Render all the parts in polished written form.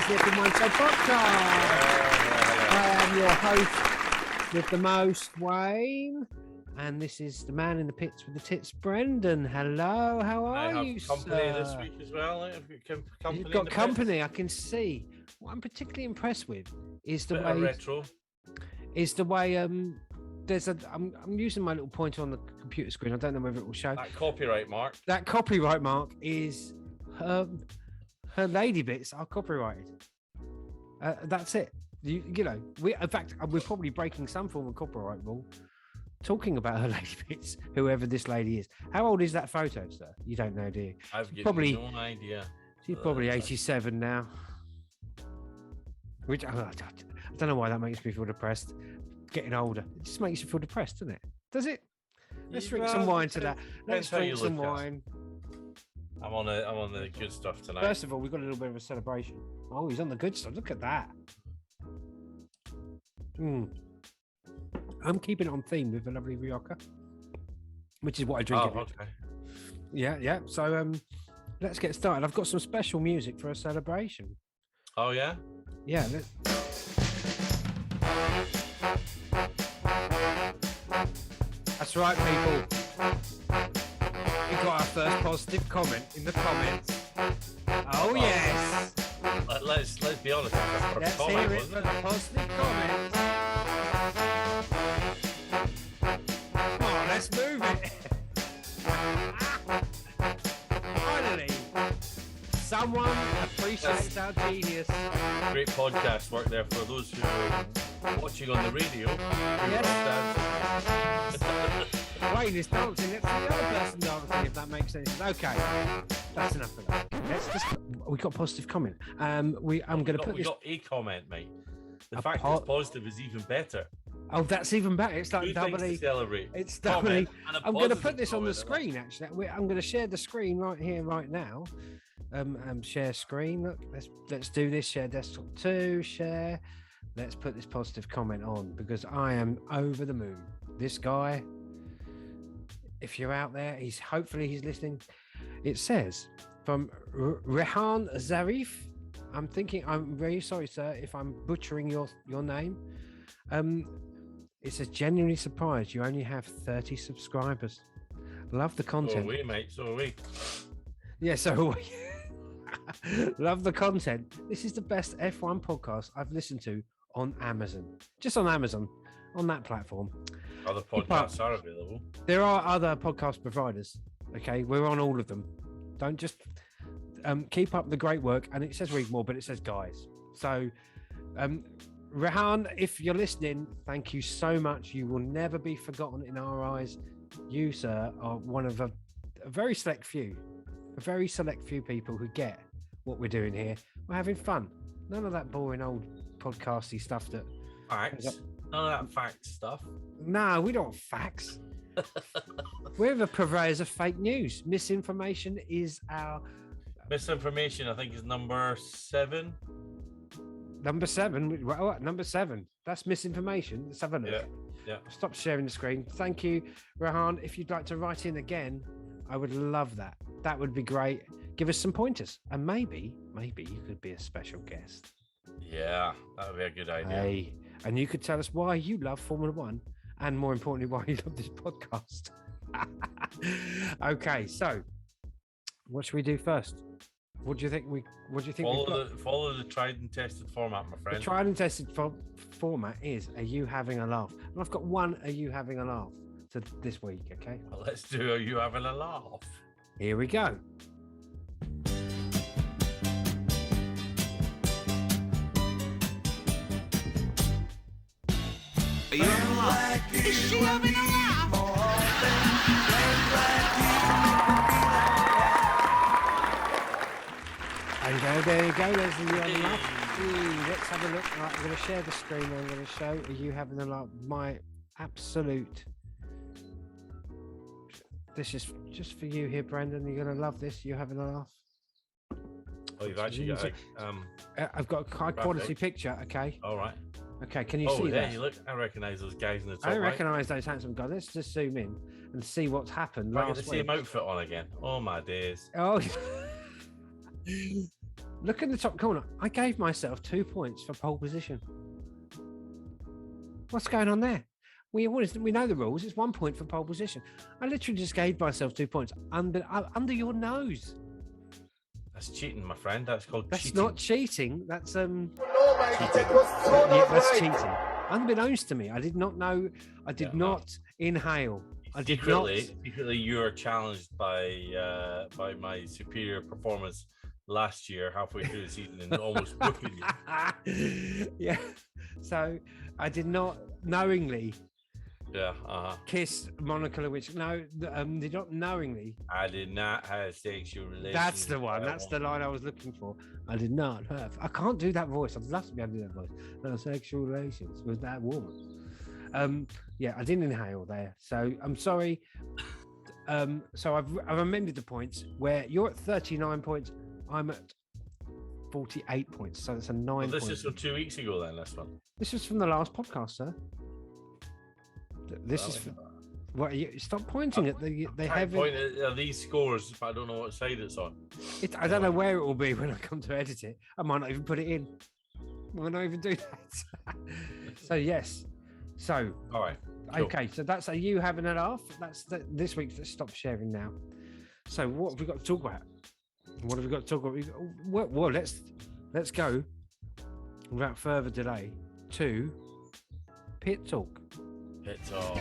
Nick and One Side Podcast. I am your host with the most, Wayne, and this is the man in the pits with the tits, Brendan. Hello, how are you, company sir? this week as well. You've got company, I can see. What I'm particularly impressed with is the way retro. Is the way there's a. I'm using my little pointer on the computer screen. I don't know whether it will show That copyright mark. That copyright mark is her lady bits are copyrighted. That's it. You know, in fact, we're probably breaking some form of copyright rule talking about her lady bits, whoever this lady is. How old is that photo, sir? You don't know, do you? I've probably no idea. She's probably 87 now. Which I don't know why that makes me feel depressed. Getting older, it just makes you feel depressed, doesn't it? Does it? Let's drink some wine to that. Let's drink some wine. I'm on the good stuff tonight. First of all, we've got a little bit of a celebration. Oh, he's on the good stuff. Look at that. I'm keeping it on theme with a lovely Rioja, which is what I drink. Okay. Yeah. So let's get started. I've got some special music for a celebration. Oh yeah. Yeah. That's right, people. We got our first positive comment in the comments. Oh yes. Let's be honest. Let's hear it for the positive comment. Come on, let's move it. Finally, someone appreciates our genius. Great podcast work there for those who are watching on the radio. Yes. Wayne is dancing next to the other person dancing, if that makes sense. Okay, that's enough of that. We got positive comment. I'm going to put this. We got a comment, mate. The fact it's positive is even better. Oh, that's even better. It's like doubly. Celebrate. It's doubly. I'm going to put this on the screen. Actually, I'm going to share the screen right here, right now. Share screen. Look, let's do this. Share desktop 2. Share. Let's put this positive comment on because I am over the moon. This guy, if you're out there, hopefully he's listening. It says from Rehan Zarif. I'm very sorry, sir, if I'm butchering your name. It says genuinely surprised you only have 30 subscribers. Love the content. So are we, mate. So are we. Yeah, so are we. Love the content. This is the best F1 podcast I've listened to on Amazon. Just on Amazon, on that platform. Other podcasts are available. There are other podcast providers. Okay, we're on all of them. Don't just keep up the great work. And it says read more, but it says guys. So, Rehan, if you're listening, thank you so much. You will never be forgotten in our eyes. You, sir, are one of a very select few people who get what we're doing here. We're having fun. None of that boring old podcasty stuff that. Facts. None of that fact stuff. No, we don't want facts. We're the purveyors of fake news. Misinformation is our. Misinformation, I think, is number 7. Number 7. Number 7. That's misinformation. Let's have a look. Yeah. Stop sharing the screen. Thank you, Rehan. If you'd like to write in again, I would love that. That would be great. Give us some pointers, and maybe you could be a special guest. Yeah, that would be a good idea. Hey, and you could tell us why you love Formula One, and more importantly, why you love this podcast. Okay, so what should we do first? What do you think? Follow the tried and tested format, my friend. The tried and tested format is: Are you having a laugh? And I've got one. Are you having a laugh? To this week, okay? Well, let's do. Are you having a laugh? Here we go. Are you having a laugh? Is she having a laugh? And there you go. There's the other laugh. Let's have a look. Right, I'm going to share the screen. I'm going to show. Are you having a laugh? My absolute. This is just for you here, Brendan. You're going to love this. You having a laugh? Oh, you've actually got. I've got a high quality picture. Okay. All right. Okay, can you see that? You look. I recognise those guys in the top. I recognise those handsome guys. Let's just zoom in and see what's happened. Right, the same outfit on again. Oh my days. Oh. Look in the top corner. I gave myself 2 points for pole position. What's going on there? We know the rules. It's 1 point for pole position. I literally just gave myself 2 points under your nose. That's cheating, my friend. That's called That's cheating. not cheating. That's Cheating. that's cheating. Unbeknownst to me, I did not know. I did not inhale. I did not. Secretly, you are challenged by my superior performance last year, halfway through the season, and almost whooping you. Yeah. So I did not knowingly kiss Monica Lewinsky. No, did not knowingly. I did not have sexual relations. That's the one. That's the line I was looking for. I did not have. I can't do that voice. I'd love to be able to do that voice. No sexual relations with that woman. Yeah, I didn't inhale there. So I'm sorry. So I've amended the points where you're at 39 points. I'm at 48 points. So it's a 9 Well, this point. is from 2 weeks ago then, this one. This was from the last podcast, sir. This is what you stop pointing at they have point at these scores, but I don't know what side it's on. I don't know where it will be when I come to edit it. I might not even put it in. I might not even do that. So yes. So all right. Cool. Okay, so that's you having a laugh. That's this week's Let's Stop Sharing Now. So what have we got to talk about? What have we got to talk about? Well, let's go without further delay to Pit Talk. Pit Talk.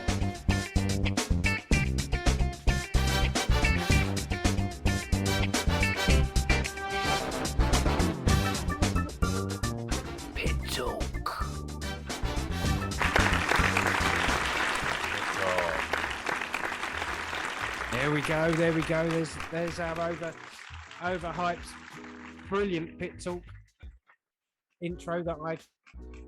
Pit Talk. There we go. There's our overhyped, brilliant Pit Talk intro that I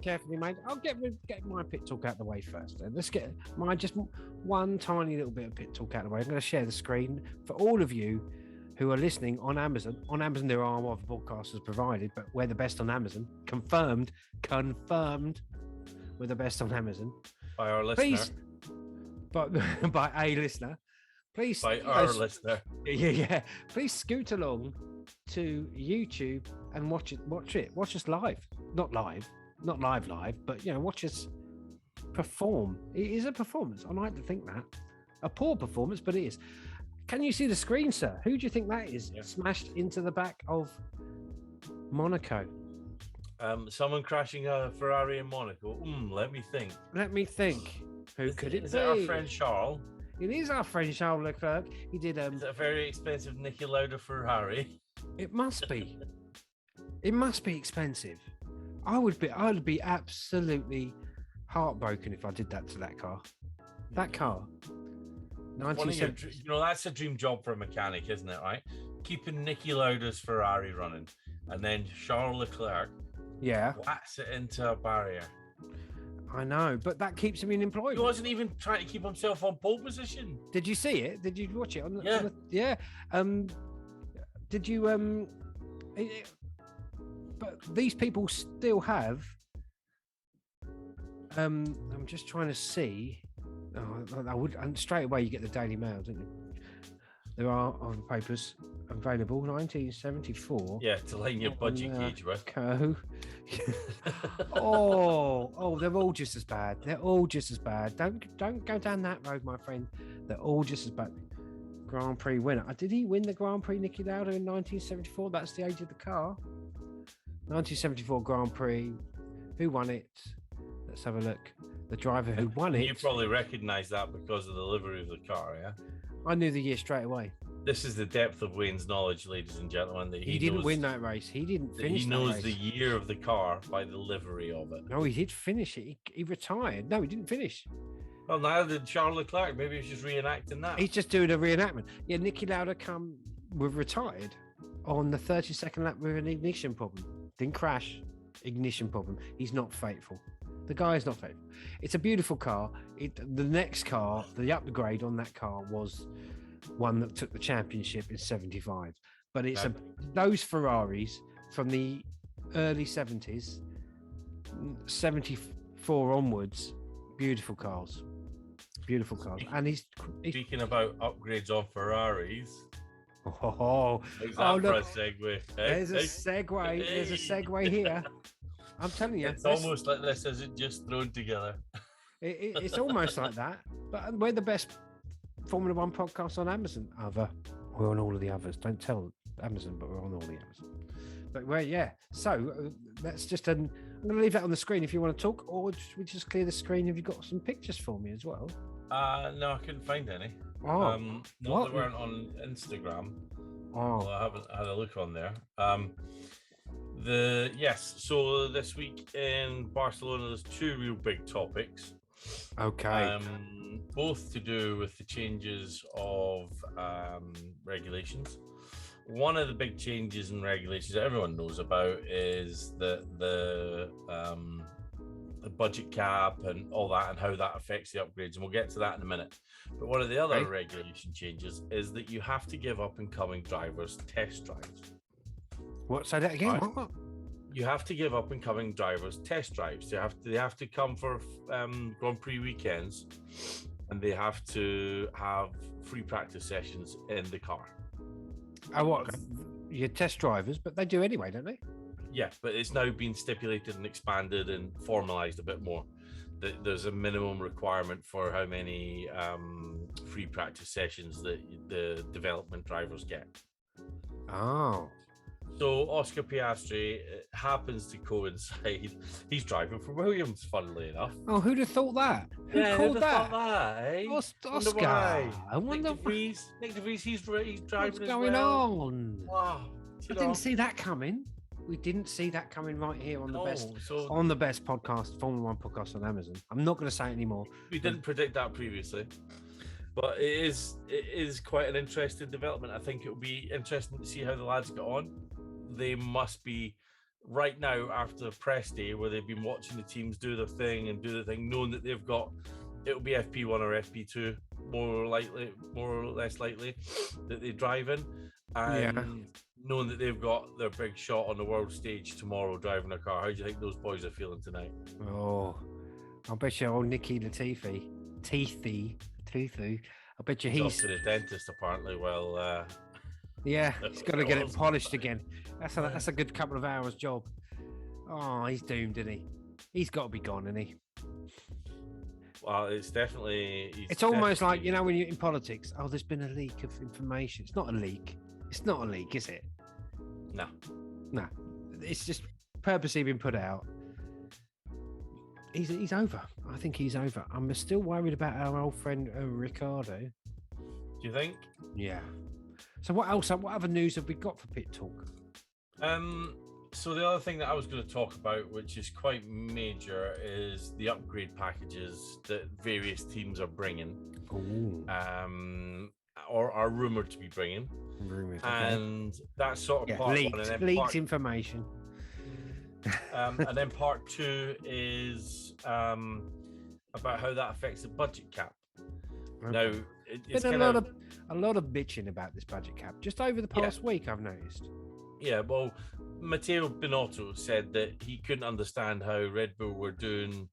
carefully made. I'll get my Pit Talk out of the way first. Let's get just one tiny little bit of Pit Talk out of the way. I'm going to share the screen for all of you who are listening on Amazon. On Amazon, there are other podcasters provided, but we're the best on Amazon. Confirmed. We're the best on Amazon. By our listener. Please, by a listener. Please, by our listener. Yeah. Please scoot along to YouTube and watch it. Watch us live. Not live, but watch us perform. It is a performance. I like to think that. A poor performance, but it is. Can you see the screen, sir? Who do you think that is? Yeah. Smashed into the back of Monaco. Someone crashing a Ferrari in Monaco. Let me think. Who could it be? Is it our friend Charles? It is our friend Charles Leclerc. He did Is it a very expensive Niki Lauda Ferrari? It must be. It must be expensive. I'd be absolutely heartbroken if I did that to that car. That car. 1970. That's a dream job for a mechanic, isn't it? Right? Keeping Niki Lauda's Ferrari running, and then Charles Leclerc. Yeah. Whacks it into a barrier. I know, but that keeps him in employment. He wasn't even trying to keep himself on pole position. Did you see it? Did you watch it? Yeah. Did you? But these people still have. I'm just trying to see. I would, and straight away you get the Daily Mail, don't you? There are other papers available. 1974. Yeah, to line your budget gauge with. They're all just as bad. Don't go down that road, my friend. They're all just as bad. Grand Prix winner. Did he win the Grand Prix, Niki Lauda, in 1974? That's the age of the car. 1974 Grand Prix. Who won it? Let's have a look. The driver who won it. You probably recognise that because of the livery of the car, yeah? I knew the year straight away. This is the depth of Wayne's knowledge, ladies and gentlemen. That he didn't win that race. He didn't finish. He knows the year of the car by the livery of it. No, he did finish it. He retired. No, he didn't finish. Well, now did Charles Leclerc. Maybe he's just reenacting that. He's just doing a reenactment. Yeah, Niki Lauda retired on the 32nd lap with an ignition problem. Didn't crash. Ignition problem. He's not faithful. The guy is not faithful. It's a beautiful car. The next car, the upgrade on that car was one that took the championship in 75. But it's those Ferraris from the early 70s, 74 onwards, beautiful cars. And he's speaking about upgrades on Ferraris. Oh, How's that for a look, segue? there's a segue. There's a segue here. I'm telling you, It's almost like this isn't just thrown together. it's almost like that. But we're the best Formula One podcast on Amazon. We're on all of the others. Don't tell Amazon, but we're on all the others. But yeah. So that's just I'm going to leave that on the screen if you want to talk, or we just clear the screen if you've got some pictures for me as well. No, I couldn't find any. Oh, no, they weren't on Instagram. Oh, Well, I haven't had a look on there. So this week in Barcelona, there's two real big topics. okay. Both to do with the changes of regulations. One of the big changes in regulations that everyone knows about is the budget cap and all that, and how that affects the upgrades, and we'll get to that in a minute. But one of the other regulation changes is that you have to give up and coming drivers test drives. What? Say that again. Right. What? You have to give up and coming drivers test drives. They have to come for Grand Prix weekends, and they have to have free practice sessions in the car. Oh, what? You're test drivers, but they do anyway, don't they? Yeah, but it's now been stipulated and expanded and formalized a bit more. That there's a minimum requirement for how many free practice sessions that the development drivers get. Oh. So Oscar Piastri happens to coincide. He's driving for Williams, funnily enough. Oh, who'd have thought that? Who Yeah, called who'd have that? thought that, eh? Oscar. I wonder Nick De Vries, he's driving what's as going well. on. Wow. I didn't see that coming. We didn't see that coming right here on the best podcast, Formula One podcast on Amazon. I'm not going to say it anymore. We didn't predict that previously, but it is quite an interesting development. I think it will be interesting to see how the lads get on. They must be right now after the press day where they've been watching the teams do their thing, knowing that they've got, it'll be FP1 or FP2 more or less likely that they drive in, and knowing that they've got their big shot on the world stage tomorrow driving a car. How do you think those boys are feeling tonight? Oh, I bet you old Nicky Latifi, Tufu. I bet you He's off he's to the dentist apparently. Well, yeah, he's got to get it polished again. That's a good couple of hours job. Oh, he's doomed, isn't he? He's got to be gone, isn't he? Well, it's definitely. It's almost like, you know, when you're in politics. Oh, there's been a leak of information. It's not a leak. It's not a leak, is it? No. It's just purposely been put out. He's over. I think he's over. I'm still worried about our old friend Ricardo. Do you think? Yeah. So what else? What other news have we got for Pit Talk? So the other thing that I was going to talk about, which is quite major, is the upgrade packages that various teams are bringing, or are rumored to be bringing. Rumored, and that's sort of part leaked, one. And then leaked information. And then part two is about how that affects the budget cap. Okay. Now, it's been a lot of bitching about this budget cap just over the past week, I've noticed. Yeah, well, Matteo Binotto said that he couldn't understand how Red Bull were doing,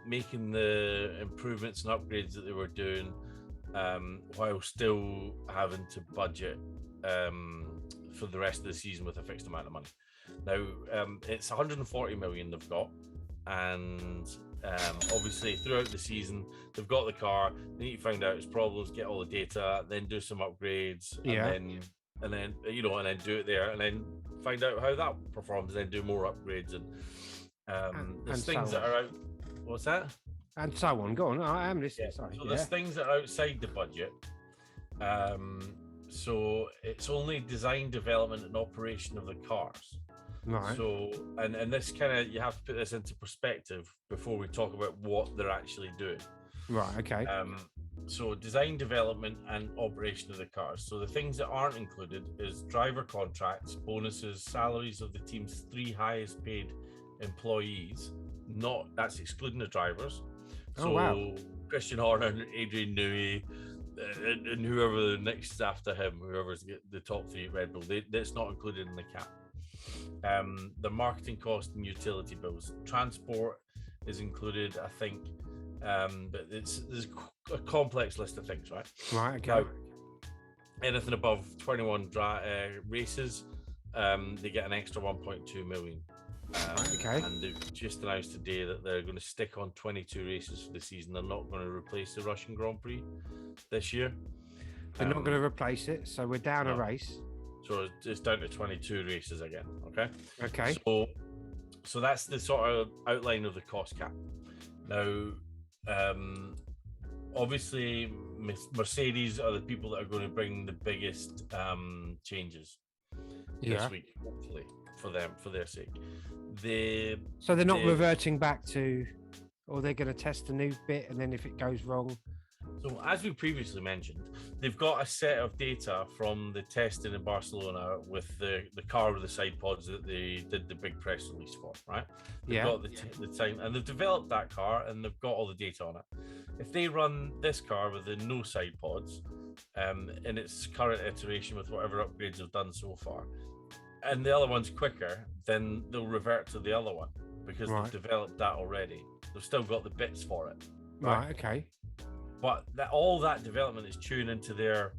making the improvements and upgrades that they were doing, while still having to budget for the rest of the season with a fixed amount of money. Now, it's 140 million they've got, and obviously throughout the season they've got the car. They need to find out its problems, get all the data, then do some upgrades, and then do it there, and then find out how that performs, and then do more upgrades, and there's things that are out. What's that? And so on. Go on. I am listening. Sorry. So there's things that are outside the budget. So it's only design, development, and operation of the cars. Right. So, and this kind of, you have to put this into perspective before we talk about what they're actually doing. Right. Okay. So design, development, and operation of the cars. So the things that aren't included is driver contracts, bonuses, salaries of the team's 3 highest paid employees. That's excluding the drivers. So wow. Christian Horner and Adrian Newey, and whoever the next after him, whoever's the top 3 at Red Bull, that's not included in the cap. The marketing cost and utility bills. Transport is included, I think, but there's a complex list of things, right? Right, okay. Now, anything above 21 races, they get an extra 1.2 million. Okay. And they've just announced today that they're going to stick on 22 races for the season. They're not going to replace the Russian Grand Prix this year. They're not going to replace it, so we're down a race. So it's down to 22 races again. Okay. So that's the sort of outline of the cost cap. Now, obviously, Mercedes are the people that are going to bring the biggest changes this week, hopefully, for their sake. So they're not reverting back to, or they're going to test a new bit, and then if it goes wrong. So as we previously mentioned, they've got a set of data from the testing in Barcelona with the car with the side pods that they did the big press release for, right? They've got the time, and they've developed that car, and they've got all the data on it. If they run this car with the no side pods, in its current iteration with whatever upgrades they've done so far, and the other one's quicker, then they'll revert to the other one because they've developed that already. They've still got the bits for it. Right. Okay. But all that development is tuned into their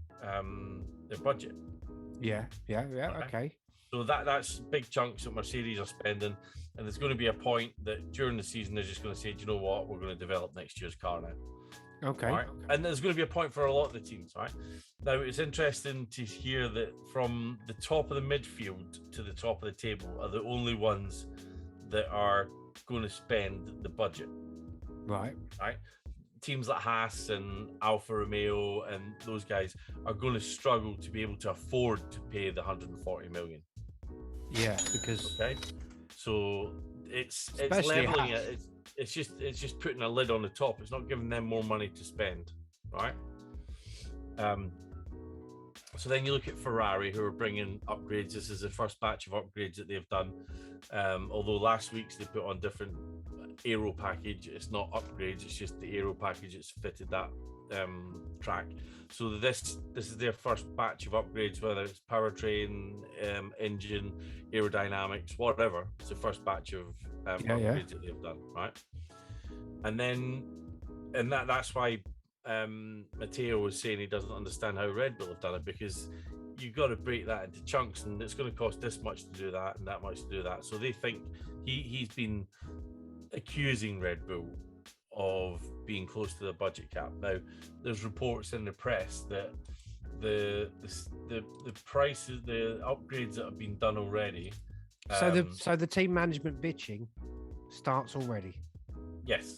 budget. Yeah. Okay. So that's big chunks that Mercedes are spending, and there's going to be a point that during the season they're just going to say, do you know what, we're going to develop next year's car now. Okay. Right? And there's going to be a point for a lot of the teams, right? Now it's interesting to hear that from the top of the midfield to the top of the table are the only ones that are going to spend the budget. Right. Teams like Haas and Alfa Romeo and those guys are going to struggle to be able to afford to pay the 140 million. Yeah, because so it's leveling it. It's just putting a lid on the top. It's not giving them more money to spend, right? So then you look at Ferrari, who are bringing upgrades. This is the first batch of upgrades that they've done. Although last week's they put on different aero package. It's not upgrades, it's just the aero package that's fitted that track. So this is their first batch of upgrades, whether it's powertrain, engine, aerodynamics, whatever. It's the first batch of upgrades that they've done, right? And that's why Matteo was saying he doesn't understand how Red Bull have done it, because you've got to break that into chunks, and it's going to cost this much to do that and that much to do that. So they think he's been accusing Red Bull of being close to the budget cap. Now, there's reports in the press that the prices, the upgrades that have been done already. So the team management bitching starts already. Yes.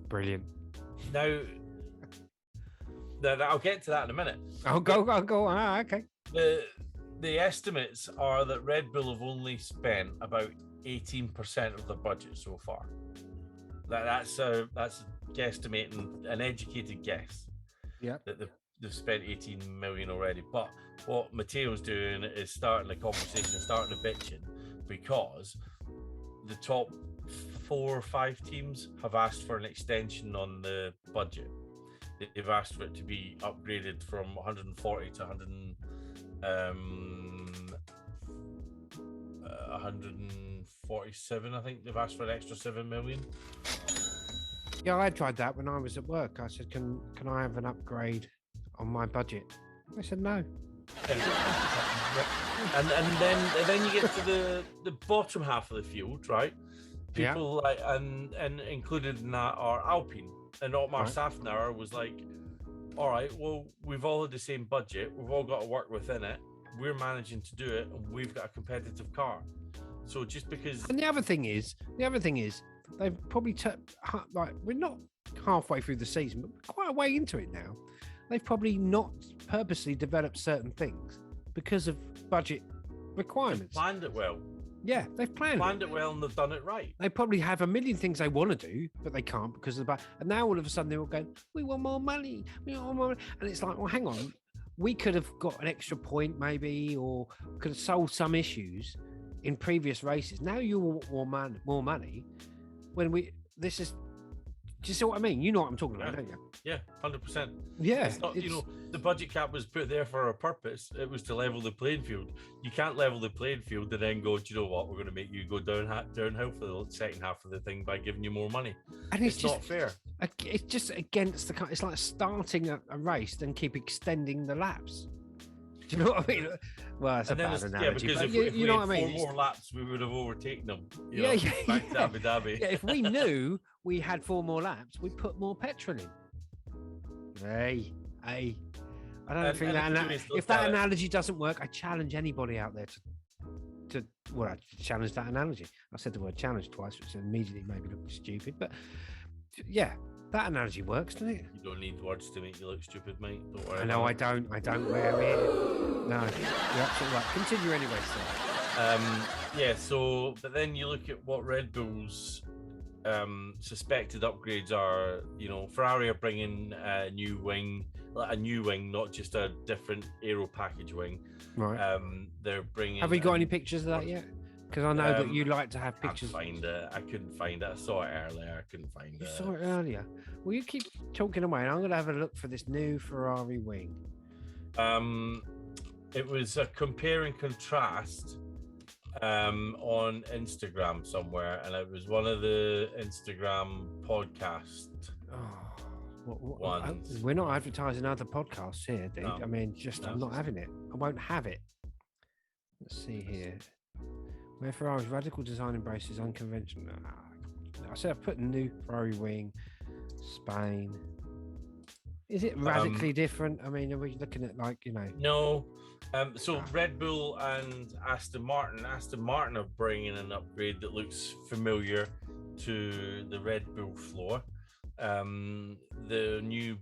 Brilliant. Now I'll get to that in a minute. I'll go. Okay. The estimates are that Red Bull have only spent about 18% of the budget so far. That's guesstimating, an educated guess. Yeah. That they've spent 18 million already. But what Matteo's doing is starting the conversation, starting the bitching, because the top 4 or 5 teams have asked for an extension on the budget. They've asked for it to be upgraded from 140 to 147. I think they've asked for an extra 7 million. Yeah, I tried that when I was at work. I said, "Can I have an upgrade on my budget?" I said, "No." And then you get to the bottom half of the field, right? People like and included in that are Alpine. And Otmar Safnauer was like, all right, well, we've all had the same budget. We've all got to work within it. We're managing to do it, and we've got a competitive car. So just because... And the other thing is, they've probably we're not halfway through the season, but quite a way into it now. They've probably not purposely developed certain things because of budget requirements. They've planned it well. Yeah, they've planned it well, and they've done it right. They probably have a million things they want to do, but they can't because of the budget. And now all of a sudden they're all going, "We want more money. We want more money." And it's like, well, hang on. We could have got an extra point maybe, or could have solved some issues in previous races. Now you want more money. This is, do you see what I mean? You know what I'm talking about, don't you? Yeah, 100%. Yeah. It's not, the budget cap was put there for a purpose. It was to level the playing field. You can't level the playing field and then go, do you know what? We're going to make you go downhill for the second half of the thing by giving you more money. And it's just not fair. It's just against it's like starting a race and keep extending the laps. Do you know what I mean? Well, that's And a then bad because analogy, but if you we know had what I mean? 4 more laps, we would have overtaken them. Yeah, back to Abu Dhabi. Yeah, if we knew we had 4 more laps, we'd put more petrol in. Hey. I don't think if that analogy doesn't work, I challenge anybody out there to I challenge that analogy. I said the word challenge twice, which immediately made me look stupid. But yeah, that analogy works, doesn't it? You don't need words to make you look stupid, mate. Don't worry. No, I don't. I don't. No, you're absolutely right. Continue anyway, sir. So, but then you look at what Red Bull's suspected upgrades are. Ferrari are bringing a new wing, not just a different aero package wing. Right. They're bringing. Have we got any pictures of that yet? Because I know that you like to have pictures. I couldn't find it. I saw it earlier. I couldn't find it. You saw it earlier. Well, you keep talking away, and I'm going to have a look for this new Ferrari wing. It was a compare and contrast on Instagram somewhere, and it was one of the Instagram podcast ones. We're not advertising other podcasts here, dude. No. I mean, I'm not having it. I won't have it. Let's see here. Where Ferrari's radical design embraces unconventional. I said I've put a new Ferrari wing, Spain. Is it radically different? I mean, are we looking at No. So Red Bull and Aston Martin are bringing an upgrade that looks familiar to the Red Bull floor. The new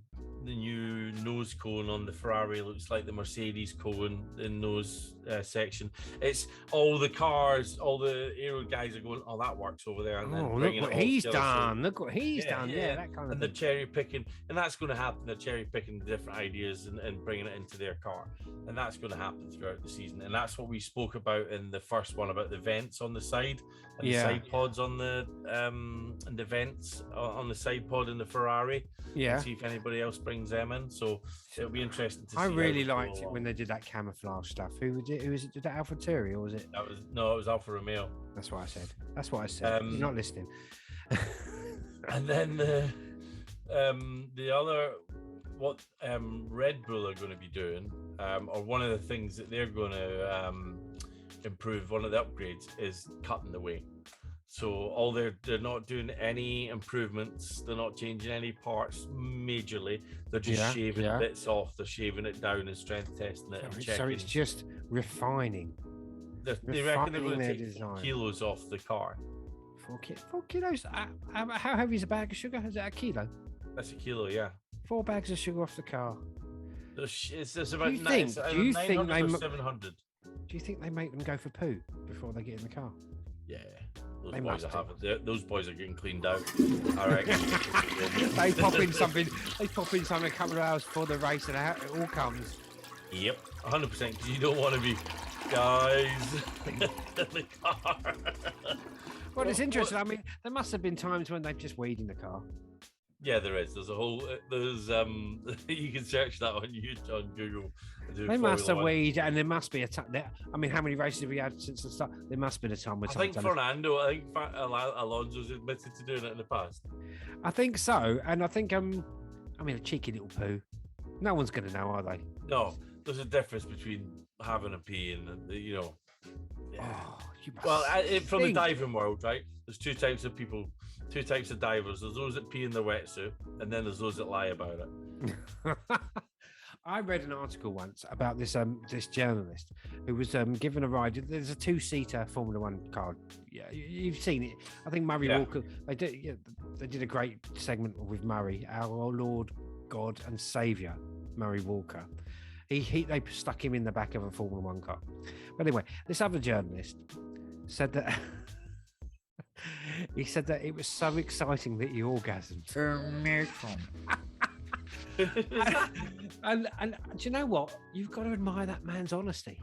nose cone on the Ferrari looks like the Mercedes cone in nose section. It's all the cars, all the aero guys are going, oh, that works over there. And then look what he's done. Look what he's done. Yeah, that kind of and they're cherry picking, and that's going to happen. They're cherry picking the different ideas and bringing it into their car. And that's going to happen throughout the season. And that's what we spoke about in the first one about the vents on the side and the side pods on the and the vents on the side pod in the Ferrari. Yeah. And see if anybody else brings them in. So it'll be interesting to see. I really liked it when they did that camouflage stuff. Who was it? Did that AlphaTauri or was it? It was Alfa Romeo. That's what I said. You're not listening. And then the other, what Red Bull are going to be doing, or one of the things that they're going to improve, one of the upgrades is cutting the weight. So they're not doing any improvements. They're not changing any parts majorly. They're just shaving bits off. They're shaving it down and strength testing it. And checking. So it's just refining. They reckon they're going to take 4 kilos off the car. 4 kilos? How heavy is a bag of sugar? Is that a kilo? That's a kilo, yeah. 4 bags of sugar off the car. It's about 900 or 700. Do you think they make them go for poo before they get in the car? Yeah. Those boys are getting cleaned out. I reckon. They pop in something a couple of hours before the race, and out it all comes. Yep, 100%. Because you don't want to be guys in the car. Well, it's interesting. I mean, there must have been times when they've just weed in the car. Yeah, there is. There's a whole. You can search that on Google. They must have weed, and there must be a time. I mean, how many races have we had since the start? There must have been a time where I think Alonso's admitted to doing it in the past. I think so, and I think a cheeky little poo. No one's going to know, are they? No, there's a difference between having a pee and Yeah. Oh, from the diving world, right? There's 2 types of people. 2 types of divers. There's those that pee in their wetsuit, and then there's those that lie about it. I read an article once about this journalist who was given a ride. There's a 2-seater Formula One car. Yeah, you've seen it. I think Murray Walker. They did a great segment with Murray, our Lord, God, and Saviour, Murray Walker. They stuck him in the back of a Formula One car. But anyway, this other journalist said that. He said that it was so exciting that he orgasmed. and do you know what? You've got to admire that man's honesty.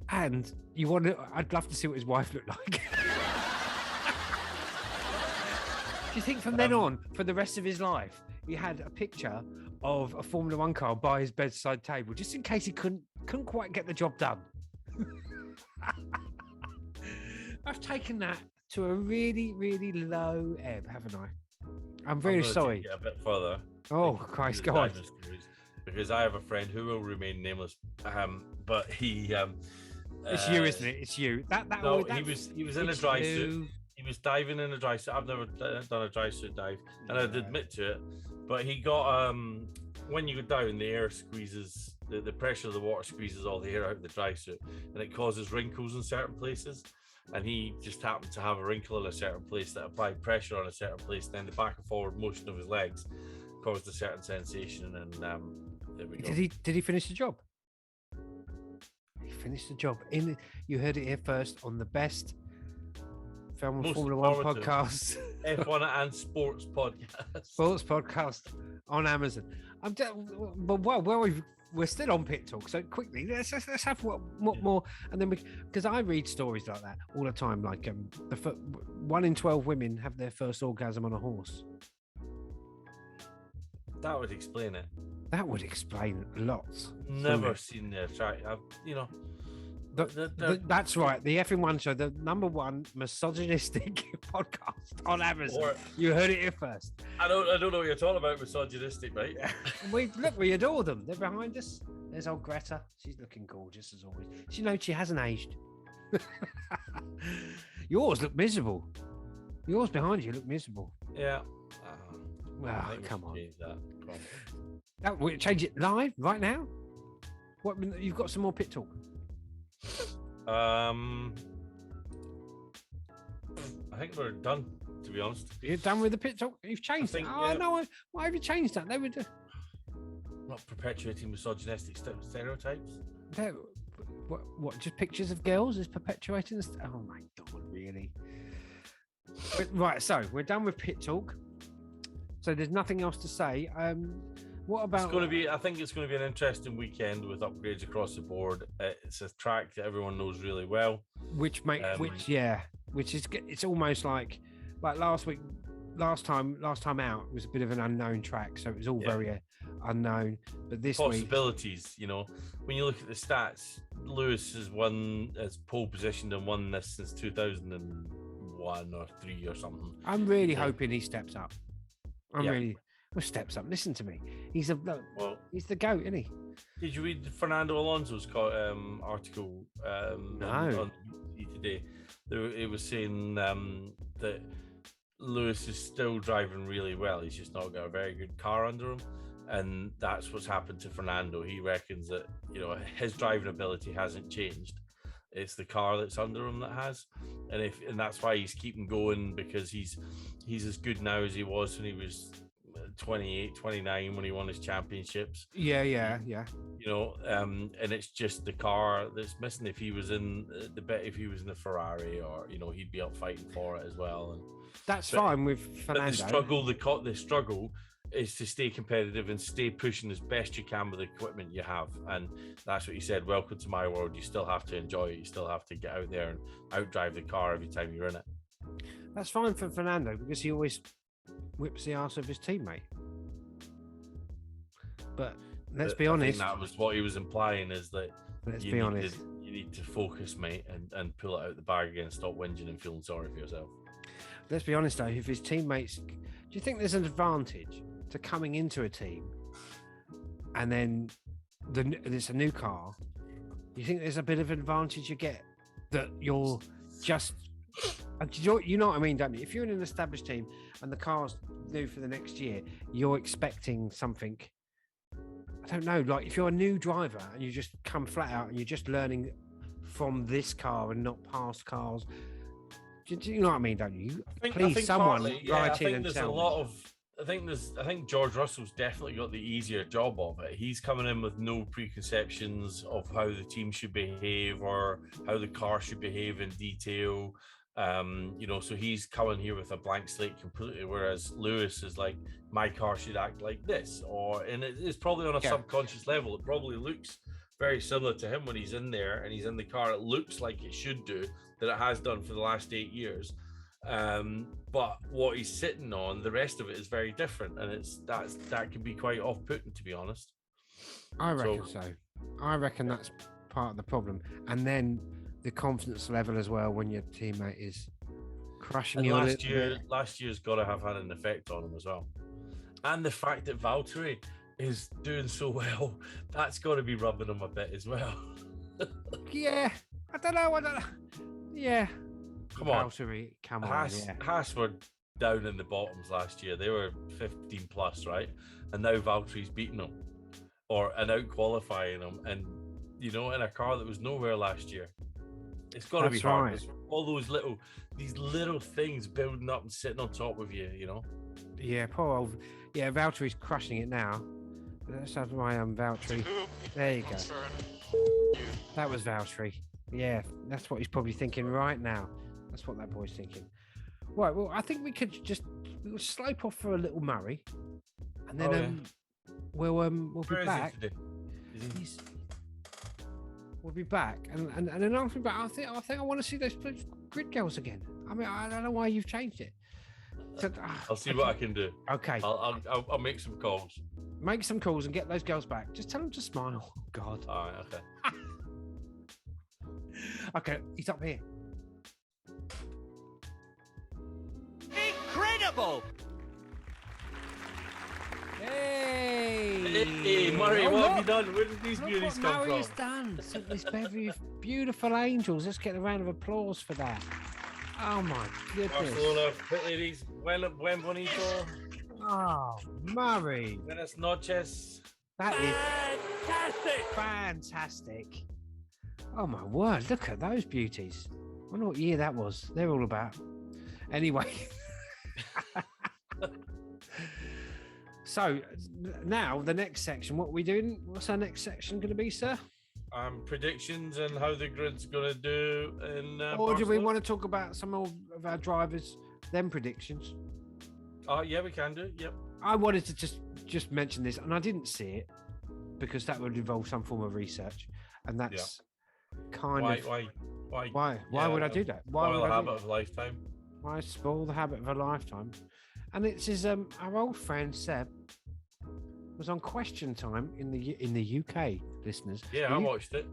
And I'd love to see what his wife looked like. Do you think from then on, for the rest of his life, he had a picture of a Formula One car by his bedside table, just in case he couldn't quite get the job done? I've taken that to a really, really low ebb, haven't I? I'm very sorry. A bit further. Oh, Christ, God. because I have a friend who will remain nameless, but he it's you, isn't it? It's you. No, he was in a dry suit. He was diving in a dry suit. I've never done a dry suit dive, and I'd admit to it. But he got when you go down, the air squeezes, the pressure of the water squeezes all the air out of the dry suit, and it causes wrinkles in certain places. And he just happened to have a wrinkle in a certain place that applied pressure on a certain place. Then the back and forward motion of his legs caused a certain sensation, and there we go. Did he finish the job? He finished the job. You heard it here first on the best Formula One podcast, F1 and sports podcast. Sports podcast on Amazon. But we're still on Pit Talk, so quickly let's have what more, and then because I read stories like that all the time, like 1 in 12 women have their first orgasm on a horse. That would explain it. That would explain lots. Never seen the track. That's right. The F1 show, the #1 misogynistic podcast on Amazon. You heard it here first. I don't know what you're talking about, misogynistic, mate. We adore them. They're behind us. There's old Greta. She's looking gorgeous as always. She hasn't aged. Yours look miserable. Yours behind you look miserable. Yeah. Well, come on. Change that. We'll change it live right now. What? You've got some more Pit Talk. I think we're done, to be honest. You're done with the Pit Talk? You've changed it? Oh, no. Why have you changed that? They would not perpetuating misogynistic stereotypes. What? Just pictures of girls is perpetuating? Oh my God, really? Right, so we're done with Pit Talk. So there's nothing else to say. What about? It's going to be. I think it's going to be an interesting weekend with upgrades across the board. It's a track that everyone knows really well. Which is it's almost like last time out was a bit of an unknown track, so it was all very unknown. But this possibilities, when you look at the stats, Lewis has pole positioned and won this since 2001 or 3 or something. I'm really hoping he steps up. Steps up. Listen to me. He's the GOAT, isn't he? Did you read Fernando Alonso's article on today? It was saying that Lewis is still driving really well. He's just not got a very good car under him, and that's what's happened to Fernando. He reckons that his driving ability hasn't changed. It's the car that's under him that has, and that's why he's keeping going, because he's as good now as he was when he was 28, 29 when he won his championships. Yeah. And it's just the car that's missing. If he was in the Ferrari, or he'd be up fighting for it as well. And that's fine with Fernando. The struggle is to stay competitive and stay pushing as best you can with the equipment you have, and that's what you said. Welcome to my world. You still have to enjoy it. You still have to get out there and outdrive the car every time you're in it. That's fine for Fernando, because he always whips the arse of his teammate. But let's be honest. That was what he was implying, is that you need to focus, mate, and pull it out the bag again. Stop whinging and feeling sorry for yourself. Let's be honest though, if his teammates, do you think there's an advantage to coming into a team and then it's a new car? Do you think there's a bit of advantage you get that you're just, you know what I mean, don't you? If you're in an established team and the car's new for the next year, you're expecting something. I don't know, like if you're a new driver and you just come flat out and you're just learning from this car and not past cars. Do you know what I mean, don't you? I think George Russell's definitely got the easier job of it. He's coming in with no preconceptions of how the team should behave or how the car should behave in detail. So he's coming here with a blank slate completely, whereas Lewis is like, my car should act like this, and it's probably on a subconscious level. It probably looks very similar to him when he's in there and he's in the car. It looks like it should do, that it has done for the last 8 years. But what he's sitting on, the rest of it is very different, and that can be quite off-putting, to be honest. I reckon so. I reckon that's part of the problem, and then the confidence level as well when your teammate is crushing you. Last year's got to have had an effect on him as well, and the fact that Valtteri is doing so well, that's got to be rubbing him a bit as well. Yeah, I don't know. Yeah, Come on, Valtteri, come on, Haas, yeah. Haas were down in the bottoms last year. They were 15 plus, right? And now Valtteri's beating them and out qualifying them, and in a car that was nowhere last year. It's got to be That's hard. right. It's all these little things building up and sitting on top of you. Yeah, poor old. Yeah, Valtteri's crushing it now. Let's have my Valtteri. There you go. That was Valtteri. Yeah, that's what he's probably thinking right now. That's what that boy's thinking. Right, well, I think we'll slope off for a little Murray, and then we'll be Where is back. he today? We'll be back, and then after that, I think I want to see those grid girls again. I mean, I don't know why you've changed it. So, I'll see what I can do. Okay, I'll make some calls. make some calls and get those girls back. Just tell them to smile. Oh, God. All right, okay. Okay, he's up here. Incredible! Hey, Murray, Oh, what look. have you done? Where did these Look beauties what come Murray from? has done. So this bevy of beautiful angels. Let's get a round of applause for that. Oh my goodness. Barcelona, pit ladies, buen bonito, Oh, Murray. buenas noches. That is fantastic. Oh my word, look at those beauties. I wonder what year that was. They're all about. Anyway. So now the next section, what are we doing? What's our next section going to be, sir? Predictions and how the grid's going to do in Or do we Barcelona. want to talk about some of our drivers, them predictions? Yeah, we can do. Yep. I wanted to just mention this, and I didn't see it because that would involve some form of research, and that's kind Why? of Why why would I do that? Why would Spoil a I do habit that? of a lifetime? Why spoil the habit of a lifetime? And it's his our old friend Seb was on Question Time in the UK, listeners. Yeah, I watched it.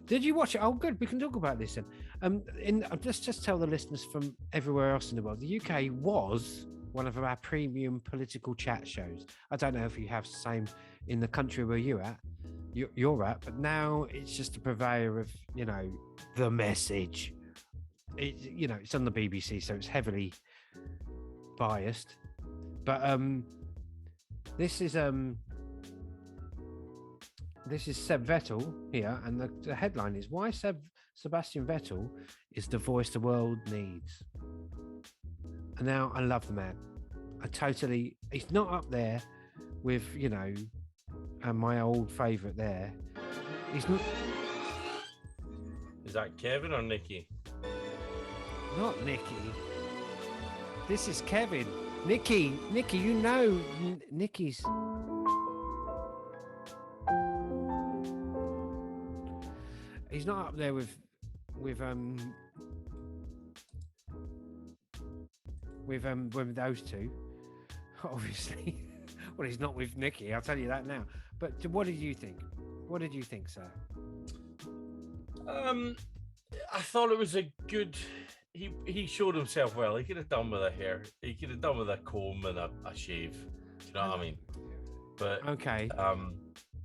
Did you watch it? Oh, good. We can talk about this then. Just tell the listeners from everywhere else in the world. The UK was one of our premium political chat shows. I don't know if you have the same in the country where you're at, but now it's just a purveyor of the message. It's on the BBC, so it's heavily biased. But this is Seb Vettel here, and the headline is why Sebastian Vettel is the voice the world needs. And now I love the man. He's not up there with my old favourite there. He's not. Is that Kevin or Nikki? Not Nicky. This is Kevin. Nicky, Nicky's. He's not up there with those two, obviously. Well, he's not with Nicky. I'll tell you that now. But what did you think? What did you think, sir? I thought it was a good. He showed himself well. He could have done with a hair. He could have done with a comb and a shave. Do you know what I mean? But Okay.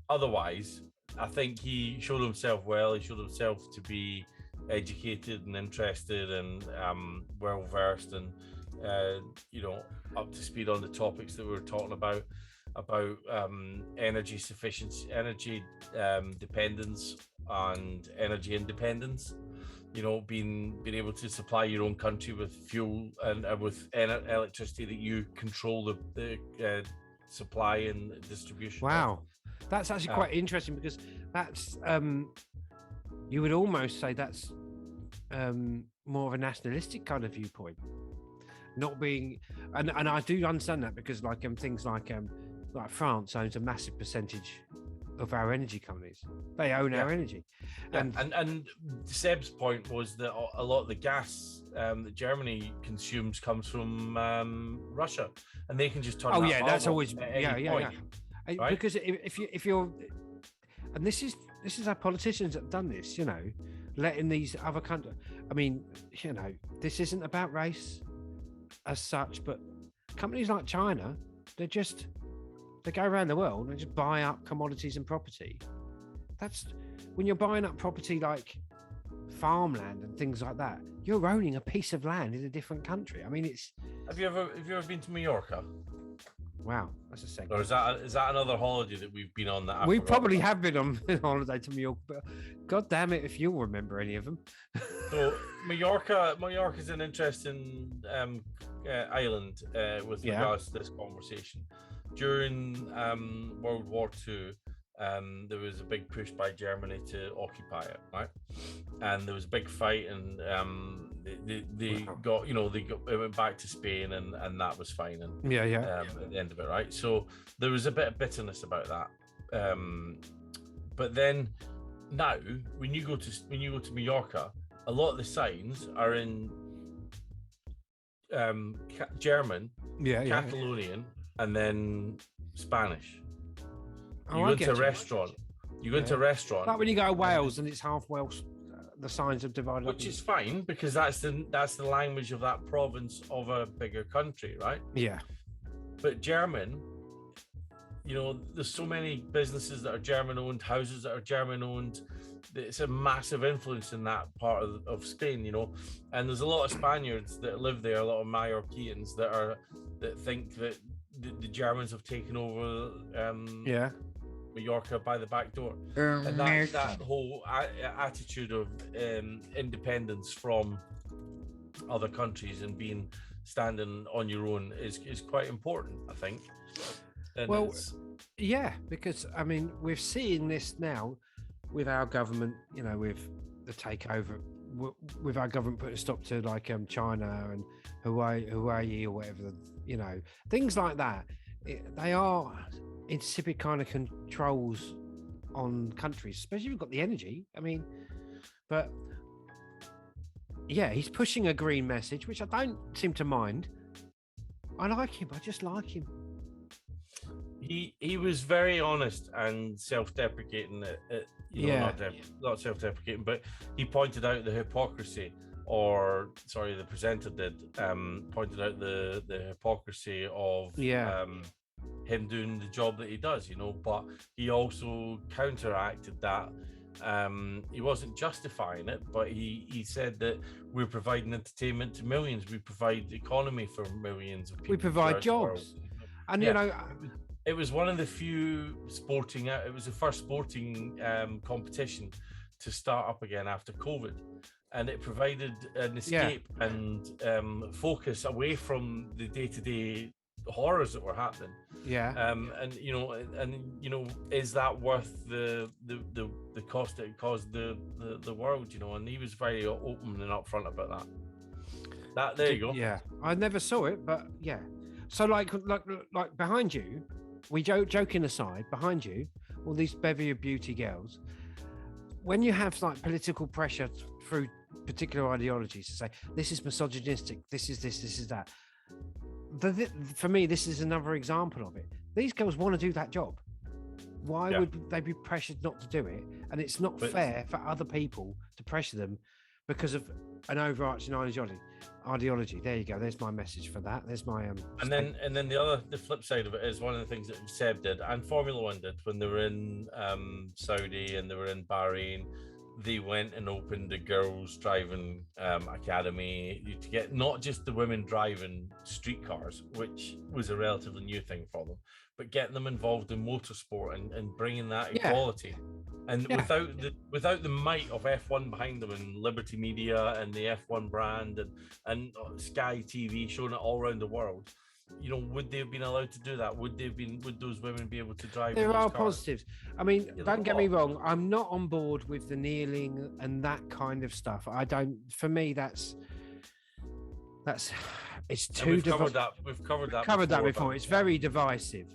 Otherwise, I think he showed himself well. He showed himself to be educated and interested and well versed and up to speed on the topics that we were talking about energy sufficiency, energy dependence, and energy independence. Being able to supply your own country with fuel and with electricity that you control the supply and distribution. Wow, that's actually quite interesting because that's you would almost say that's more of a nationalistic kind of viewpoint, not being and I do understand that because things like France owns a massive percentage of our energy companies. They own our energy. And Seb's point was that a lot of the gas that Germany consumes comes from Russia, and they can just turn. Oh that yeah, valve that's off always at any yeah. point, right? Because if you're, and this is our politicians that have done this, letting these other countries. I mean, this isn't about race as such, but companies like China, they're just They go around the world and just buy up commodities and property. That's when you're buying up property like farmland and things like that. You're owning a piece of land in a different country. I mean, it's. Have you ever been to Mallorca? Wow, that's a second. Or is that another holiday that we've been on? That we probably have been on holiday to Mallorca, but God damn it, if you'll remember any of them. So Mallorca is an interesting island with regards to this conversation. During World War II, there was a big push by Germany to occupy it, right? And there was a big fight, and they went back to Spain, and that was fine. And at the end of it, right? So there was a bit of bitterness about that. But then now, when you go to Mallorca, a lot of the signs are in German, Catalonian, and then Spanish. You go into a restaurant. You go into a restaurant. Like when you go to Wales and it's half Welsh, the signs have divided up. Which is fine because that's the language of that province of a bigger country, right? Yeah. But German, there's so many businesses that are German owned, houses that are German owned. It's a massive influence in that part of Spain, and there's a lot of Spaniards that live there, a lot of Mallorquins that think that the Germans have taken over Mallorca by the back door, and that whole attitude of independence from other countries and standing on your own is quite important, I think. And because I mean we're seeing this now with our government, with the takeover, with our government putting a stop to like China and Hawaii or whatever, things like that. They are insipid kind of controls on countries, especially if you've got the energy. I mean, but he's pushing a green message, which I don't seem to mind. I like him. I just like him. He was very honest and self-deprecating. Not self-deprecating, but he pointed out the hypocrisy. The presenter did pointed out the hypocrisy of him doing the job that he does, but he also counteracted that. He wasn't justifying it, but he said that we're providing entertainment to millions, we provide economy for millions of people, we provide jobs, and it was one of the few it was the first sporting competition to start up again after COVID. And it provided an escape and focus away from the day-to-day horrors that were happening. Is that worth the cost it caused the world? And he was very open and upfront about that. There you go. Yeah, I never saw it, but yeah. So like behind you, we joking aside, behind you, all these bevy of beauty girls. When you have like political pressure through particular ideologies to say this is misogynistic, this is this is that, for me this is another example of it. These girls want to do that job. Why would they be pressured not to do it? And it's not fair for other people to pressure them because of an overarching ideology. There you go. There's my message for that. There's my and then the flip side of it is one of the things that Seb did and Formula One did when they were in Saudi and they were in Bahrain. They went and opened a girls driving academy to get not just the women driving street cars, which was a relatively new thing for them, but getting them involved in motorsport and bringing that equality. And without the might of F1 behind them and Liberty Media and the F1 brand and Sky TV showing it all around the world, would they have been allowed to do that? Would those women be able to drive? There are positives. I mean, don't get me wrong. I'm not on board with the kneeling and that kind of stuff. For me, it's too. We've covered that before. It's very divisive.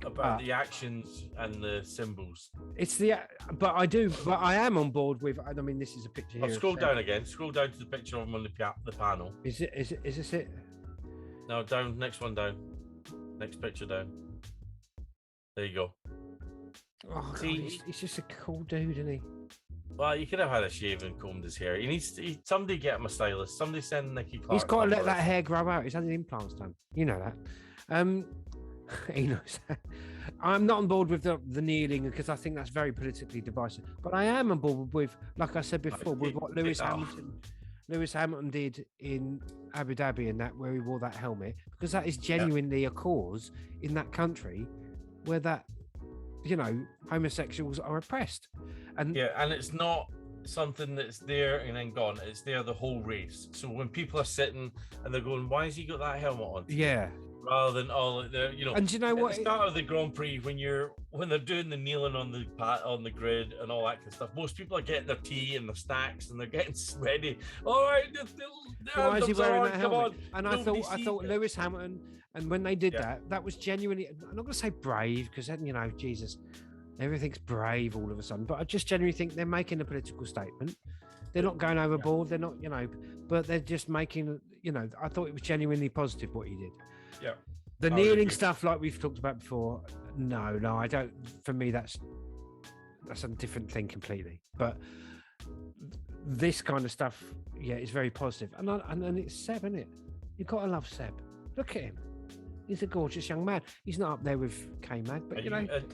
About the actions and the symbols. But I am on board with. I mean, this is a picture here. Scroll down again. Scroll down to the picture of him on the panel. Is this it? No, down. Next one down. Next picture down. There you go. Oh, God, he's just a cool dude, isn't he? Well, you could have had a shave and combed his hair. Somebody get him a stylist. Somebody send Nicky Clark. He's got to let that hair grow out. He's had his implants done. You know that. He knows that. I'm not on board with the kneeling because I think that's very politically divisive. But I am on board with, like I said before, with what Lewis Hamilton did in Abu Dhabi and that, where he wore that helmet, because that is genuinely a cause in that country where that, homosexuals are oppressed. And it's not something that's there and then gone. It's there the whole race. So when people are sitting and they're going, why has he got that helmet on? Yeah. Rather than and do you know what? At the start of the Grand Prix, when they're doing the kneeling on the grid and all that kind of stuff, most people are getting their tea and their snacks and they're getting ready. All right, why is he wearing that helmet? And I thought Lewis Hamilton, and when they did that was genuinely. I'm not going to say brave because Jesus, everything's brave all of a sudden. But I just genuinely think they're making a political statement. They're not going overboard. They're not, but they're just making. I thought it was genuinely positive what he did. Yeah. The kneeling stuff, like we've talked about before, no, I don't. For me, that's a different thing completely. But this kind of stuff, it's very positive. And it's Seb, isn't it? You've got to love Seb. Look at him. He's a gorgeous young man. He's not up there with K-Mad, but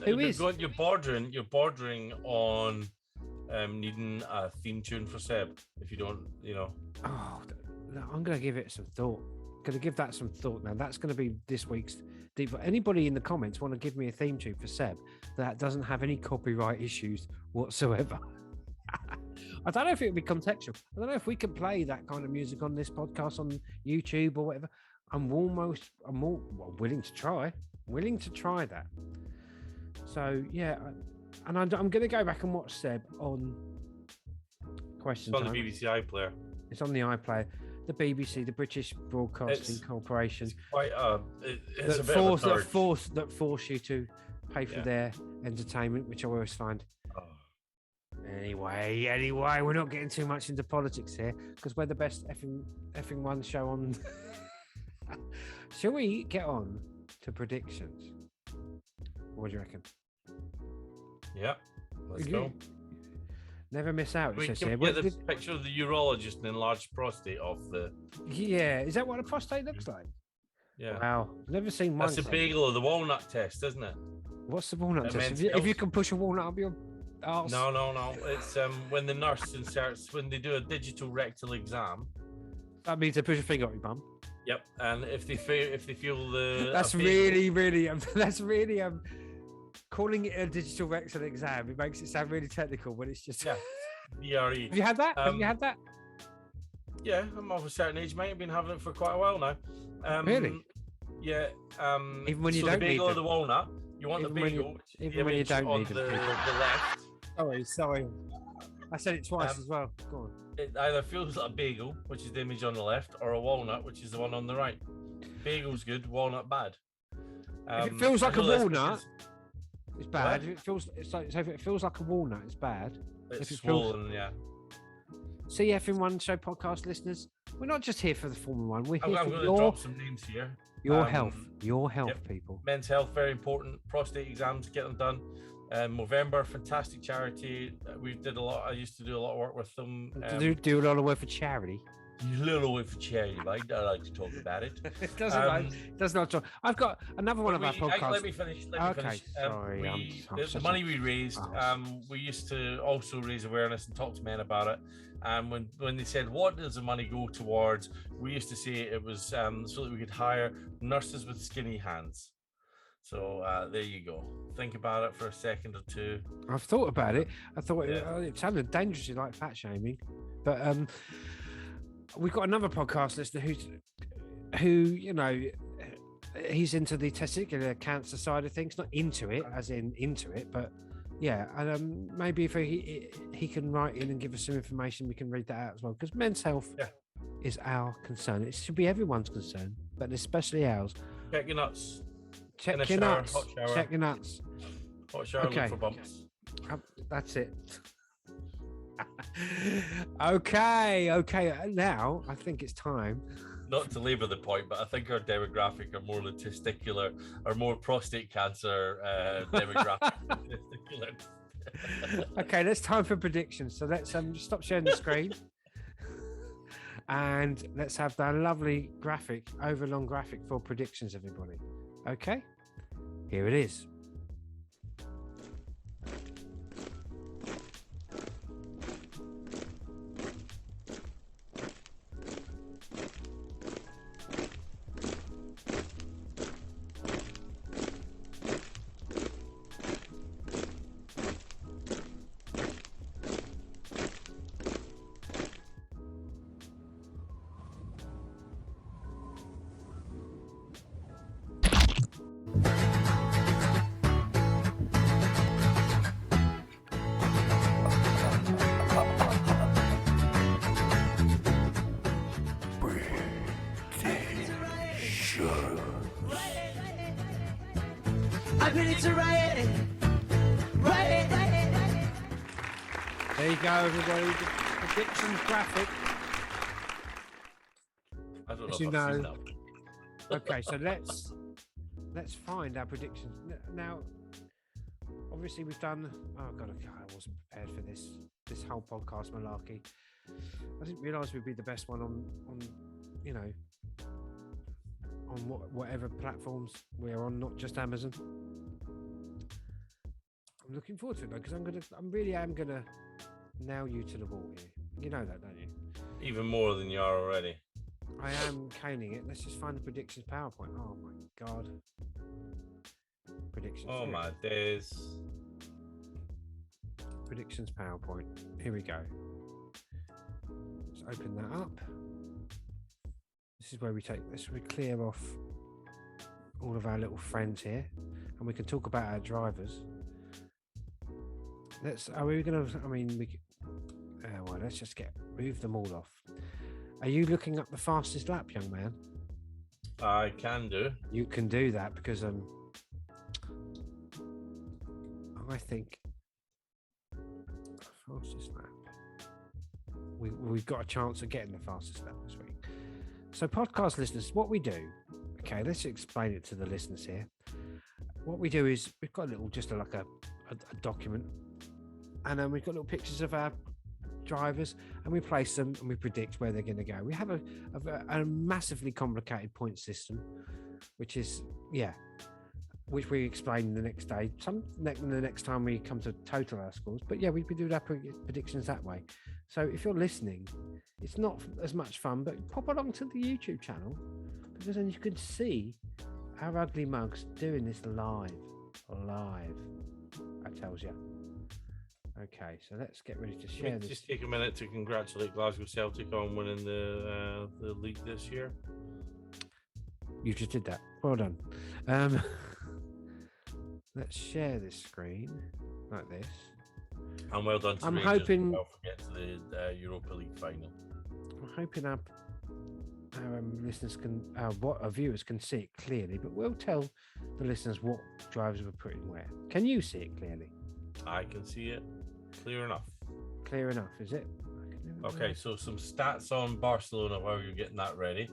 who is? You're bordering on needing a theme tune for Seb. If you don't, Oh, I'm going to give it some thought. Going to give that some thought now. That's going to be this week's deep. Anybody in the comments want to give me a theme tune for Seb that doesn't have any copyright issues whatsoever? I don't know if it would be contextual. I don't know if we can play that kind of music on this podcast on YouTube or whatever. I'm more willing to try. Willing to try that. So and I'm going to go back and watch Seb on Question Time. On the BBC iPlayer. It's on the iPlayer. The BBC, the British Broadcasting Corporation, it's quite that force you to pay for their entertainment, which I always find. Oh. Anyway, we're not getting too much into politics here because we're the best effing one show on. Shall we get on to predictions? What do you reckon? Yeah, let's go. Never miss out. We can get the picture of the urologist and enlarged prostate off the. Yeah, is that what a prostate looks like? Yeah. Wow, never seen one. That's a bagel of the walnut test, isn't it? What's the walnut test? If you can push a walnut up your arse. No. It's when the nurse inserts when they do a digital rectal exam. That means they push a finger up your bum. Yep, and if they feel the. That's really. That's really calling it a digital rectal exam, it makes it sound really technical, but it's just DRE. Have you had that? Have you had that? Yeah, I'm of a certain age, mate. I've been having it for quite a while now. Really? Yeah. Even when you don't the bagel need or the walnut, you want even the bagel. Even when you don't on need the left. Sorry. I said it twice as well. Go on. It either feels like a bagel, which is the image on the left, or a walnut, which is the one on the right. Bagel's good, walnut bad. If it feels like a walnut. It's bad. If it feels like a walnut, it's bad. It's swollen, CF1 Show podcast listeners, we're not just here for the Formula One. We're here I'm for going to drop some names here. Your health, people. Men's health, very important. Prostate exams, get them done. Movember, fantastic charity. We did a lot. I used to do a lot of work with them. Do a lot of work for charity. Little way for charity, mate. I like to talk about it. It does not talk. I've got another one of our podcasts. Let me finish. Sorry. The money we raised, we used to also raise awareness and talk to men about it. And when they said, what does the money go towards? We used to say it was so that we could hire nurses with skinny hands. So there you go. Think about it for a second or two. I've thought about it. I thought it sounded dangerously like fat shaming. But we've got another podcast listener who he's into the testicular cancer side of things, not into it as in into it, but and maybe if he can write in and give us some information, we can read that out as well, because men's health is our concern. It should be everyone's concern, but especially ours. Check your nuts. Check your nuts. Check your nuts. Hot shower, look for bumps. That's it. Okay. Now I think it's time. Not to labour the point, but I think our demographic are more the testicular or more prostate cancer demographic. Okay, it's time for predictions. So let's just stop sharing the screen, and let's have that lovely graphic, overlong graphic for predictions, everybody. Okay. Here it is. I'm ready to write it. There you go, everybody. The predictions graphic. I don't know As if you I've seen know. that. Okay, so let's find our predictions now. Obviously, we've done. Oh god, I wasn't prepared for this whole podcast malarkey. I didn't realise we'd be the best one on you know, on whatever platforms we're on, not just Amazon. I'm looking forward to it though, because I really am gonna nail you to the wall here. You know that, don't you? Even more than you are already. I am caning it. Let's just find the predictions PowerPoint. Oh my god. Predictions. Oh Here. my days. Predictions PowerPoint. Here we go. Let's open that up. This is where we clear off all of our little friends here, and we can talk about our drivers. Let's just move them all off. Are you looking up the fastest lap, young man? I can do. You can do that because I think fastest lap. We've got a chance of getting the fastest lap this week. So, podcast listeners, what we do? Okay, let's explain it to the listeners here. What we do is we've got a document, and then we've got little pictures of our drivers, and we place them and we predict where they're going to go. We have a massively complicated point system, which we explain the next day, the next time we come to total our scores. But yeah, we do our predictions that way. So if you're listening, it's not as much fun, but pop along to the YouTube channel, because then you can see our ugly mugs doing this live. I tells you. Okay, so let's get ready to share this. Just take a minute to congratulate Glasgow Celtic on winning the league this year. You just did that. Well done. Let's share this screen like this. And well done to I'm Rangers. hoping- Don't forget to the Europa League final. I'm hoping our listeners our viewers can see it clearly, but we'll tell the listeners what drivers we're putting where. Can you see it clearly? I can see it clear enough. Clear enough, is it? Okay, so some stats on Barcelona while you're getting that ready.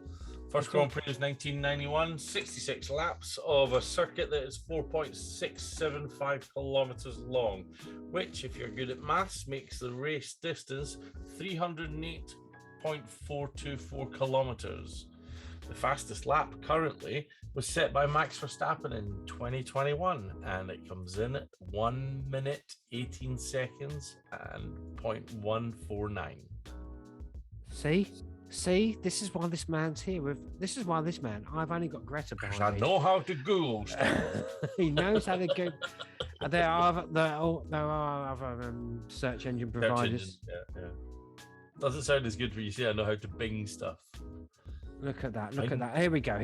First Okay. Grand Prix is 1991, 66 laps of a circuit that is 4.675 kilometers long, which, if you're good at maths, makes the race distance 308.424 kilometers. The fastest lap currently was set by Max Verstappen in 2021, and it comes in at 1 minute 18 seconds and 0.149. See, this is why this man's here. This is why this man. I've only got Greta I behind me. know how to Google stuff. He knows how to go. There are other search engine providers. Yeah. Doesn't sound as good when you say I know how to Bing stuff. Look at that. Look at that. Here we go.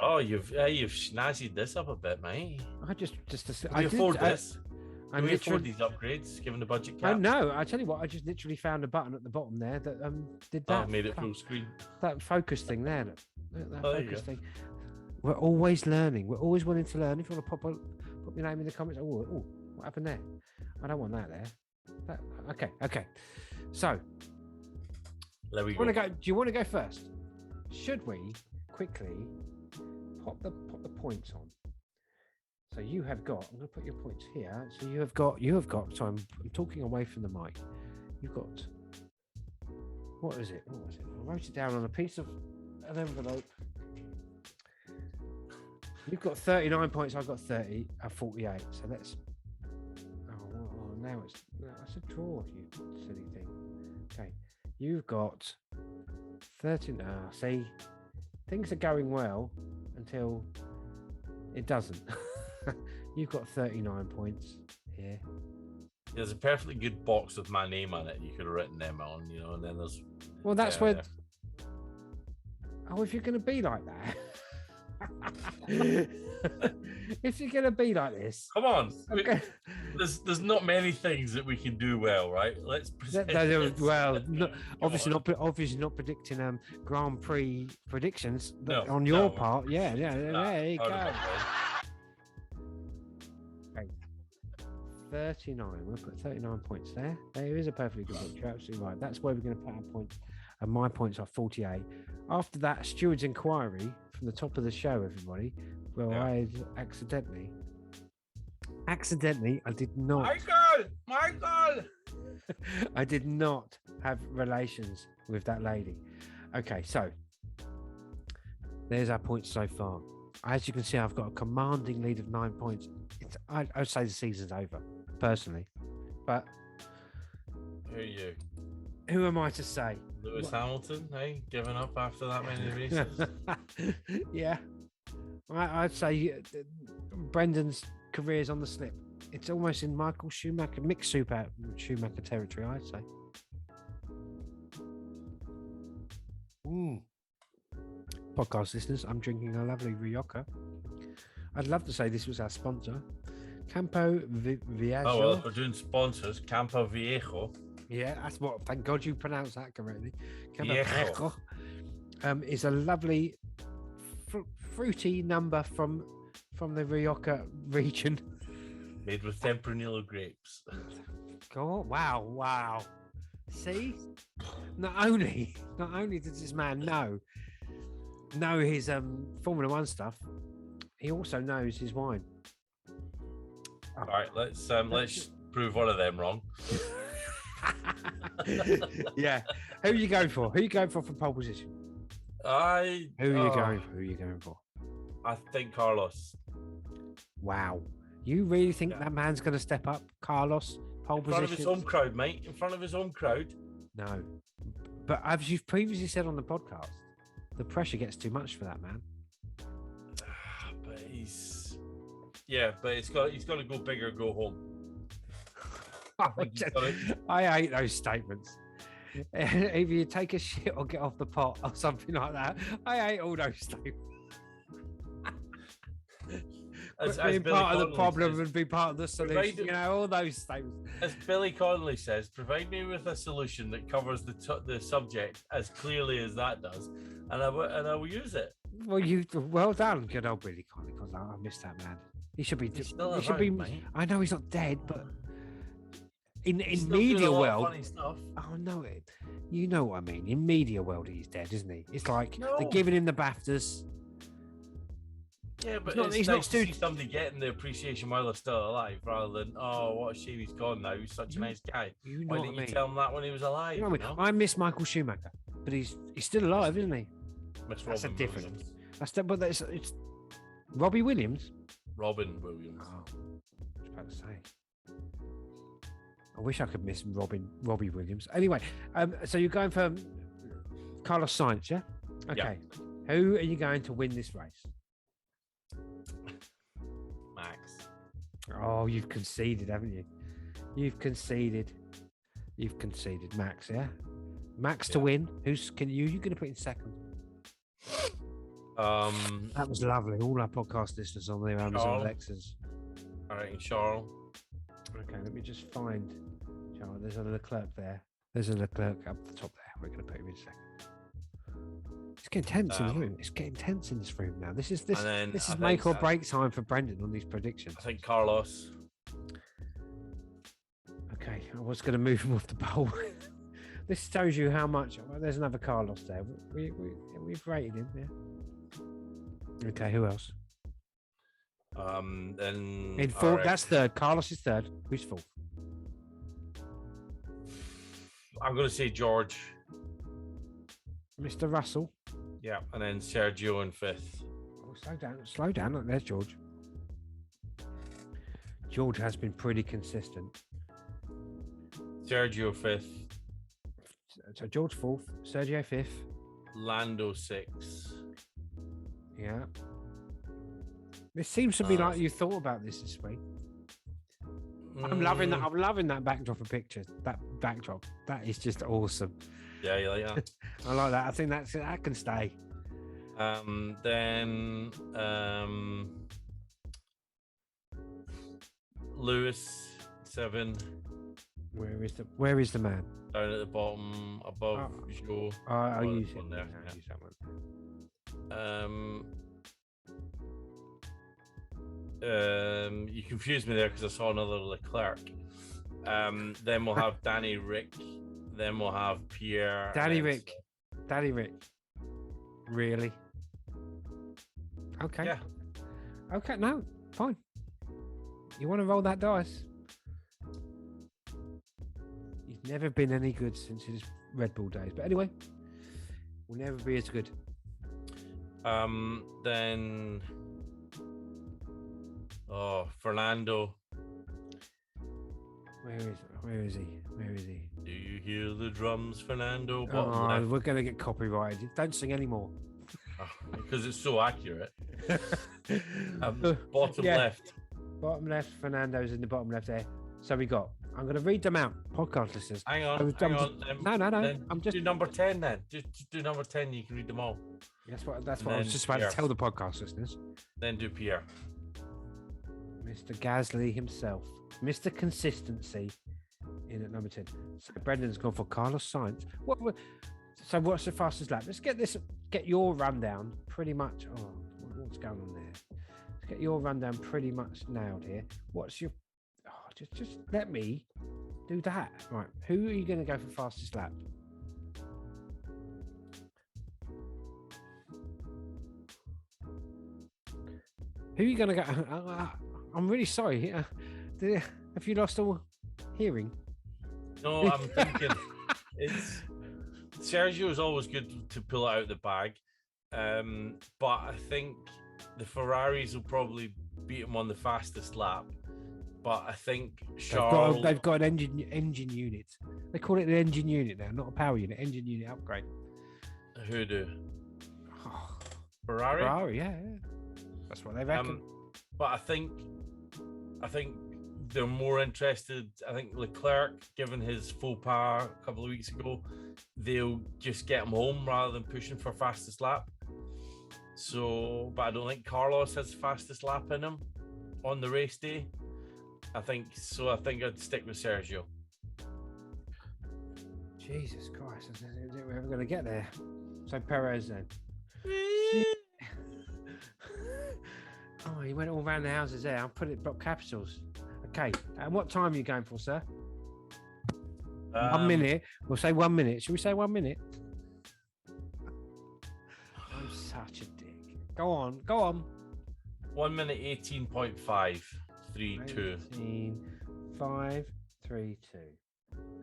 Oh, you've snazzied this up a bit, mate. I just Can you afford this? I Can we afford literally. these upgrades given the budget cap? Oh no! I tell you what. I just literally found a button at the bottom there that did that. Made it full screen. That focus thing there. Look, that Oh, there you focus go. thing. We're always learning. We're always willing to learn. If you want to pop your name in the comments. Oh, what happened there? I don't want that there. Okay. So, There we do go. you want to go first? Should we quickly pop the points on? So you have got. I'm going to put your points here. So you have got. So I'm talking away from the mic. You've got. What is it? I wrote it down on a piece of an envelope. You've got 39 points. I've got 48. So let's. Oh, now it's a draw. You silly thing. Okay, you've got 13. See, things are going well until it doesn't. You've got 39 points here. There's a perfectly good box with my name on it. You could have written them on, and then there's. Well, that's where. Oh, if you're going to be like that. If you're going to be like this. Come on. Okay. There's not many things that we can do well, right? Let's present. Obviously not predicting Grand Prix predictions on your part. Yeah, there you go. 39. We'll put 39 points there. There is a perfectly good book. You're absolutely right. That's where we're going to put our points. And my points are 48. After that steward's inquiry from the top of the show, everybody, where I accidentally, I did not. Michael! I did not have relations with that lady. Okay, so there's our points so far. As you can see, I've got a commanding lead of 9 points. I'd say the season's over, personally. But who are you? Who am I to say? Lewis Hamilton, hey, giving up after that many races? Yeah. I'd say Brendan's career's on the slip. It's almost in Michael Schumacher, Mick Schumacher territory, I'd say. Podcast listeners, I'm drinking a lovely Rioja. I'd love to say this was our sponsor, Campo Viejo. Oh, well, if we're doing sponsors, Campo Viejo. Yeah, that's what. Thank God you pronounced that correctly. Campo Viejo is a lovely fruity number from the Rioja region, made with Tempranillo grapes. God, wow. See, not only does this man know his Formula One stuff, he also knows his wine. All right, let's prove one of them wrong. Yeah, who are you going for? Who are you going for pole position? Who are you going for? I think Carlos. Wow, you really think that man's going to step up, Carlos? Pole position in front of his home crowd, mate. In front of his home crowd. No, but as you've previously said on the podcast, the pressure gets too much for that man. But he's got to go big or go home. I hate those statements. Either you take a shit or get off the pot or something like that. I hate all those statements. Being part of the problem and be part of the solution, all those statements. As Billy Connolly says, provide me with a solution that covers the subject as clearly as that does, and I will use it. Well done, good old Billy Connolly. Because I missed that man. He should be. Mate. I know he's not dead, but in media world, funny stuff. Oh no, you know what I mean. In media world, he's dead, isn't he? It's like they're giving him the BAFTAs. Yeah, but it's nice to see somebody getting the appreciation while they're still alive, rather than what a shame he's gone now. He's such a nice guy. Why didn't you tell him that when he was alive? You know what I mean? I miss Michael Schumacher, but he's still alive, isn't he? That's a difference. It's Robbie Williams. Robin Williams. Oh, I was about to say. I wish I could miss Robbie Williams. Anyway, so you're going for Carlos Sainz, yeah? Okay. Yeah. Who are you going to win this race? Max. Oh, you've conceded, haven't you? You're conceded, Max, yeah? Max to win. You're going to put in second? That was lovely. All our podcast listeners on their Amazon Alexas. All right, Charles. Okay, let me just find Charles. There's a Leclerc there. There's a Leclerc up the top there. We're going to put him in second. It's getting tense in the room. It's getting tense in this room now. This is make or break time for Brendan on these predictions. I think Carlos. Okay, I was going to move him off the pole. This shows you how much. Well, there's another Carlos there. We've rated him. Yeah. Okay, who else? Then in fourth. That's third. Carlos is third. Who's fourth? I'm going to say George. Mr. Russell. Yeah, and then Sergio in fifth. Oh, Slow down. Look, there's George. George has been pretty consistent. Sergio 5th. So George 4th, Sergio 5th. Lando 6th. Yeah. This seems to be like you thought about this week. I'm loving that. I'm loving that backdrop of pictures. That backdrop. That is just awesome. Yeah, you like that? I like that. I think that can stay. Then Lewis 7. Where is the man? Down at the bottom, above Joe. I'll use one it. there. I'll use that one. You confused me there because I saw another Leclerc. Then we'll have Danny Rick. Then we'll have Pierre. Danny Rick. Really? Okay. Yeah. Okay. No, fine. You want to roll that dice? He's never been any good since his Red Bull days. But anyway, will never be as good. Then. Oh, Fernando. Where is he? Do you hear the drums, Fernando? We're going to get copyrighted. Don't sing anymore. Because it's so accurate. Bottom left. Bottom left. Fernando's in the bottom left there. So we got. I'm going to read them out. Podcast listeners. Hang on. No. I'm just do number 10 then. Just do number 10. You can read them all. That's what I was just about to tell the podcast listeners. Then do Pierre. Mr. Gasly himself. Mr. Consistency in at number 10. So Brendan's gone for Carlos Sainz. So what's the fastest lap? Let's get your rundown pretty much. Oh, what's going on there? Let's get your rundown pretty much nailed here. What's your... Oh, just let me do that. Right. Who are you going to go for fastest lap? Who are you going to go... I'm really sorry. Have you lost all hearing? No, I'm thinking Sergio is always good to pull it out of the bag, but I think the Ferraris will probably beat him on the fastest lap. But I think Charles... They've got an engine unit. They call it an engine unit now, not a power unit. Engine unit upgrade. Who do? Oh, Ferrari, yeah. That's what they reckon. But I think they're more interested. I think Leclerc, given his faux pas a couple of weeks ago, they'll just get him home rather than pushing for fastest lap. So, but I don't think Carlos has fastest lap in him on the race day. I think I'd stick with Sergio. Jesus Christ, is it ever going to get there? So Perez then. Oh, he went all around the houses there. I'll put it block capitals. Okay. And what time are you going for, sir? 1 minute. We'll say 1 minute. Should we say 1 minute? I'm such a dick. Go on. 1 minute 18.532. 18.532.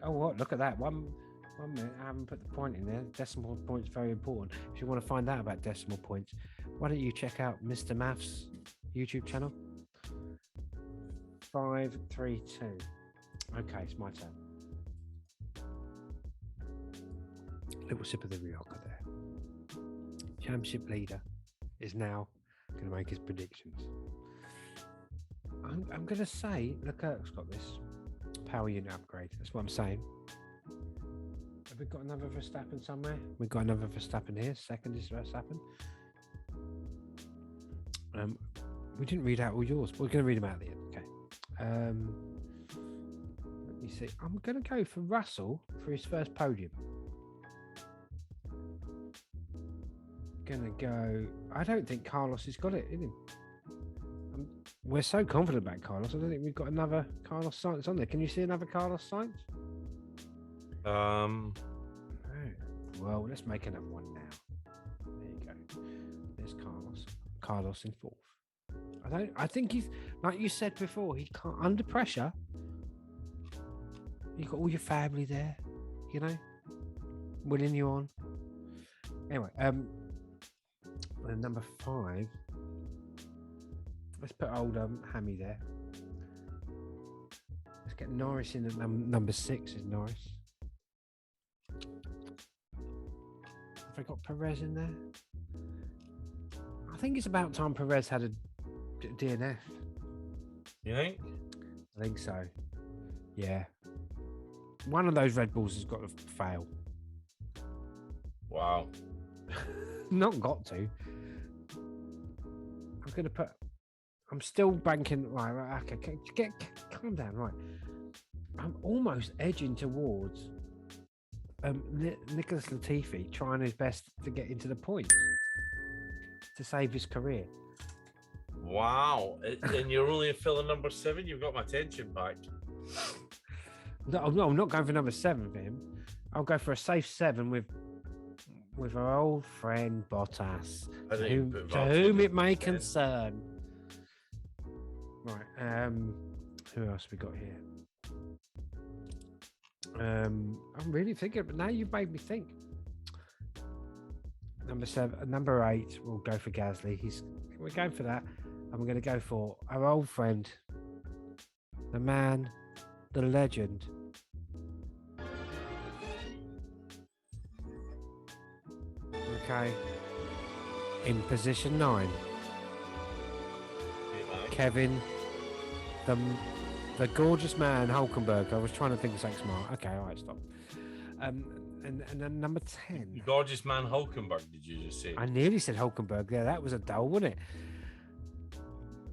Oh, what? Look at that. 1 minute. I haven't put the point in there. Decimal point's very important. If you want to find out about decimal points, why don't you check out Mr. Maths YouTube channel? 532. Okay, it's my turn. Little sip of the Rioja there. Championship leader is now going to make his predictions. I'm going to say Leclerc's got this power unit upgrade. That's what I'm saying. Have we got another Verstappen somewhere? We've got another Verstappen here. Second is Verstappen. We didn't read out all yours. We're going to read them out at the end. Okay. Let me see. I'm going to go for Russell for his first podium. Gonna go. I don't think Carlos has got it in him. We're so confident about Carlos. I don't think we've got another Carlos Sainz on there. Can you see another Carlos Sainz? No. Well, let's make another one now. There you go. There's Carlos. Carlos in fourth. I think he's, like you said before, he can't under pressure. You've got all your family there, you know, willing you on. Anyway, number 5 Let's put old Hammy there. Let's get Norris in at number 6. Is Norris? Have I got Perez in there? I think it's about time Perez had a DNF. You think? I think so. Yeah. One of those Red Bulls has got to fail. Wow. Not got to. I'm still banking. Right, okay. Calm down, right. I'm almost edging towards Nicholas Latifi trying his best to get into the points to save his career. Wow. And you're only filling number 7? You've got my attention back. No, I'm not going for number 7 for him. I'll go for a safe 7 with our old friend Bottas, to whom it may concern. Right. Who else we got here? I'm really thinking, but now you've made me think. Number 8, we'll go for Gasly. We're going for that. I'm going to go for our old friend, the man, the legend. Okay. In position 9, Kevin, the gorgeous man Hulkenberg. I was trying to think of something smart. Okay, all right, stop. And then number 10. Gorgeous man Hulkenberg, did you just say? I nearly said Hulkenberg there. That was a dull, wasn't it?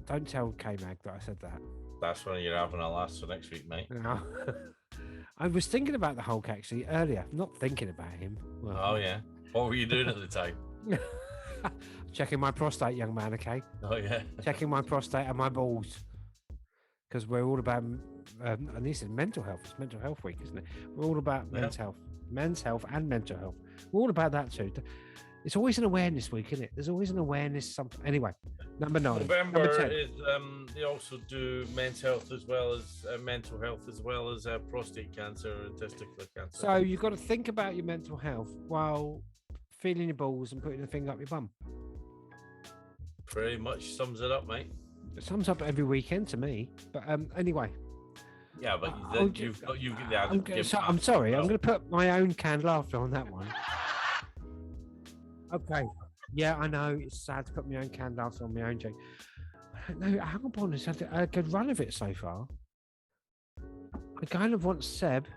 Don't tell K-Mag that I said that. That's when you're having a last for next week, mate. No. I was thinking about the Hulk actually earlier. Not thinking about him. Well, oh, yeah. What were you doing at the time? Checking my prostate, young man, okay? Oh, yeah. Checking my prostate and my balls. Because we're all about, and this is mental health. It's mental health week, isn't it? We're all about men's health and mental health. We're all about that too. It's always an awareness week, isn't it? There's always an awareness. Something. Anyway, number 9. November number 10. is they also do men's health as well as mental health, as well as prostate cancer and testicular cancer. So you've got to think about your mental health while feeling your balls and putting a finger up your bum. Pretty much sums it up, mate. It sums up every weekend to me. But anyway. Yeah, but you've got the I'm sorry. I'm going to put my own canned laughter on that one. Okay. Yeah, I know. It's sad to put my own canned laughter on my own joke. No, Albon has had a good run of it so far. I kind of want Seb,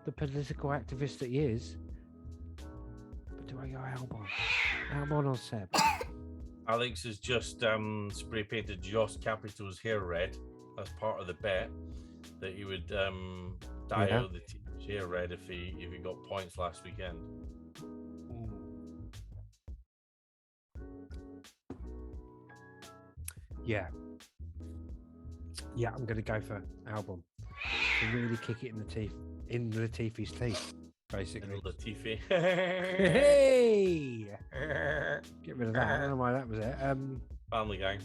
the political activist that he is. But do I go Albon? Albon or Seb? Alex has just spray painted Joss Capito's hair red as part of the bet that he would dye out the team's hair red if he got points last weekend. Yeah, I'm going to go for Albon to really kick it in the teeth, in Latifi's teeth, basically. Latifi. Hey! Get rid of that. I don't know why that was it. Family Gang.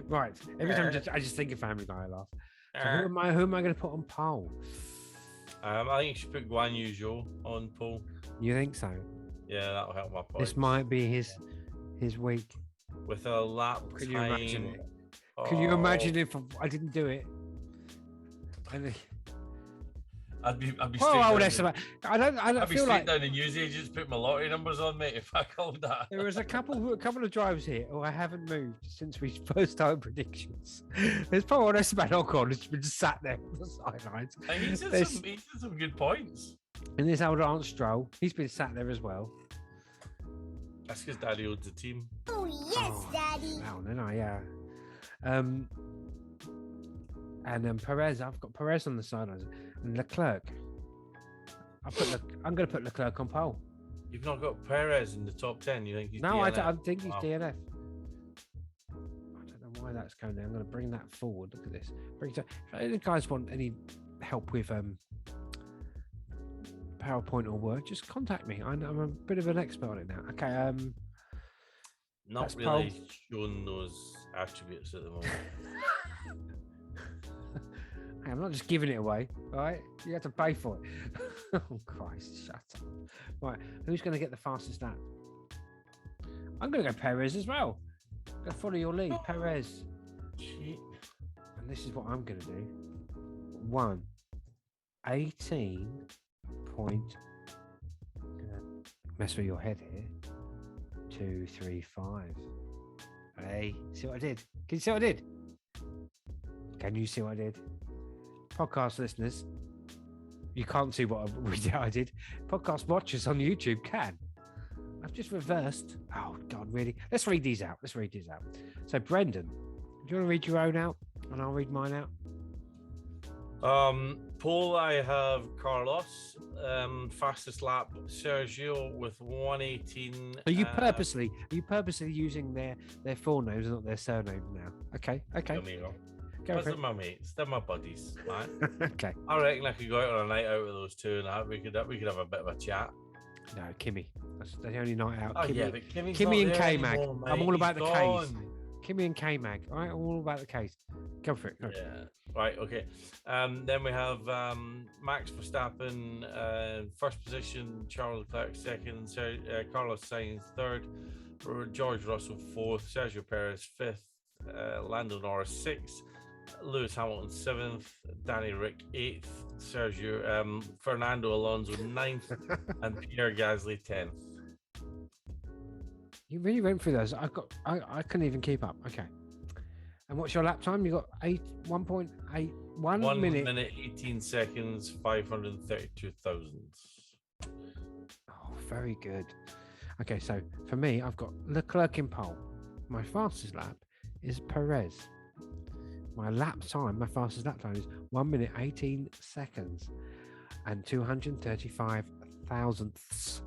Right. Every time I just think of Family Guy, I laugh. So who am I going to put on pole? I think you should put Guan Yu Zhou on pole. You think so? Yeah, that'll help my point. This might be his week. With a lap Can time. you imagine it? Can you imagine if I didn't do it? I'd be I feel like down the newsagents, put my lottery numbers on, mate, if I called that. There was a couple of drives here who I haven't moved since we first started predictions. There's Paul Esteban Ocon who's been sat there on the sidelines. And he's had some good points. And there's old Aunt Stroll. He's been sat there as well. That's because Daddy owns the team. Oh, yes, Daddy. Oh, no, yeah. And then Perez, I've got Perez on the sidelines. And Leclerc. I'm going to put Leclerc on pole. You've not got Perez in the top 10. You think he's No, DNF? I think he's DNF. I don't know why that's going there. I'm going to bring that forward. Look at this. If any guys want any help with PowerPoint or Word, just contact me. I'm a bit of an expert on it now. Okay. Not really showing those attributes at the moment. I'm not just giving it away, right? You have to pay for it. Oh, Christ, shut up. Right, who's going to get the fastest lap? I'm going to go Perez as well. Go follow your lead, Perez. Shit. And this is what I'm going to do. 18 mess with your head here. 235. Hey, see what I did? Can you see what I did? Can you see what I did? Podcast listeners, you can't see what I did. Podcast watchers on YouTube can. I've just reversed. Oh, God, really? Let's read these out. So, Brendan, do you want to read your own out? And I'll read mine out. Pole, I have Carlos. Fastest lap, Sergio with 118. Are you purposely using their full names and not their surname now? Okay. Amigo. Go for They're it. my mates. They're my buddies, right? Okay. I reckon I could go out on a night out with those two, and we could have a bit of a chat. No, Kimmy. That's the only night out. Oh Kimmy, yeah, but Kimmy's Kimmy not and there K-Mag. anymore, mate. I'm all about He's the gone. K's. Kimmy and K-Mag. All right, I'm all about the K's. Go for it. Go. Yeah. Right. Okay. Then we have Max Verstappen, first position. Charles Leclerc second. Carlos Sainz third. George Russell fourth. Sergio Perez fifth. Lando Norris sixth. Lewis Hamilton seventh. Danny Rick eighth. Fernando Alonso ninth, and Pierre Gasly 10th. You really went through those. I couldn't even keep up. Okay. And what's your lap time? You got 1.8 1 minute. minute 18 seconds 532 thousandths. Oh, very good. Okay, so for me, I've got Leclerc in pole. My fastest lap is Perez. My fastest lap time is 1 minute 18 seconds and 235 thousandths.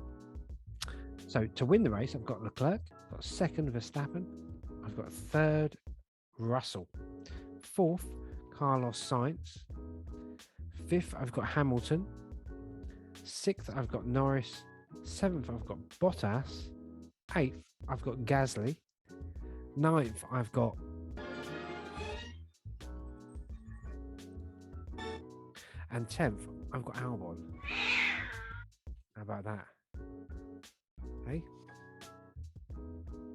So to win the race, I've got Leclerc, I've got second Verstappen, I've got third Russell, fourth Carlos Sainz, fifth I've got Hamilton, sixth I've got Norris, seventh I've got Bottas, eighth I've got Gasly, ninth I've got and 10th I've got Albon. How about that? Hey?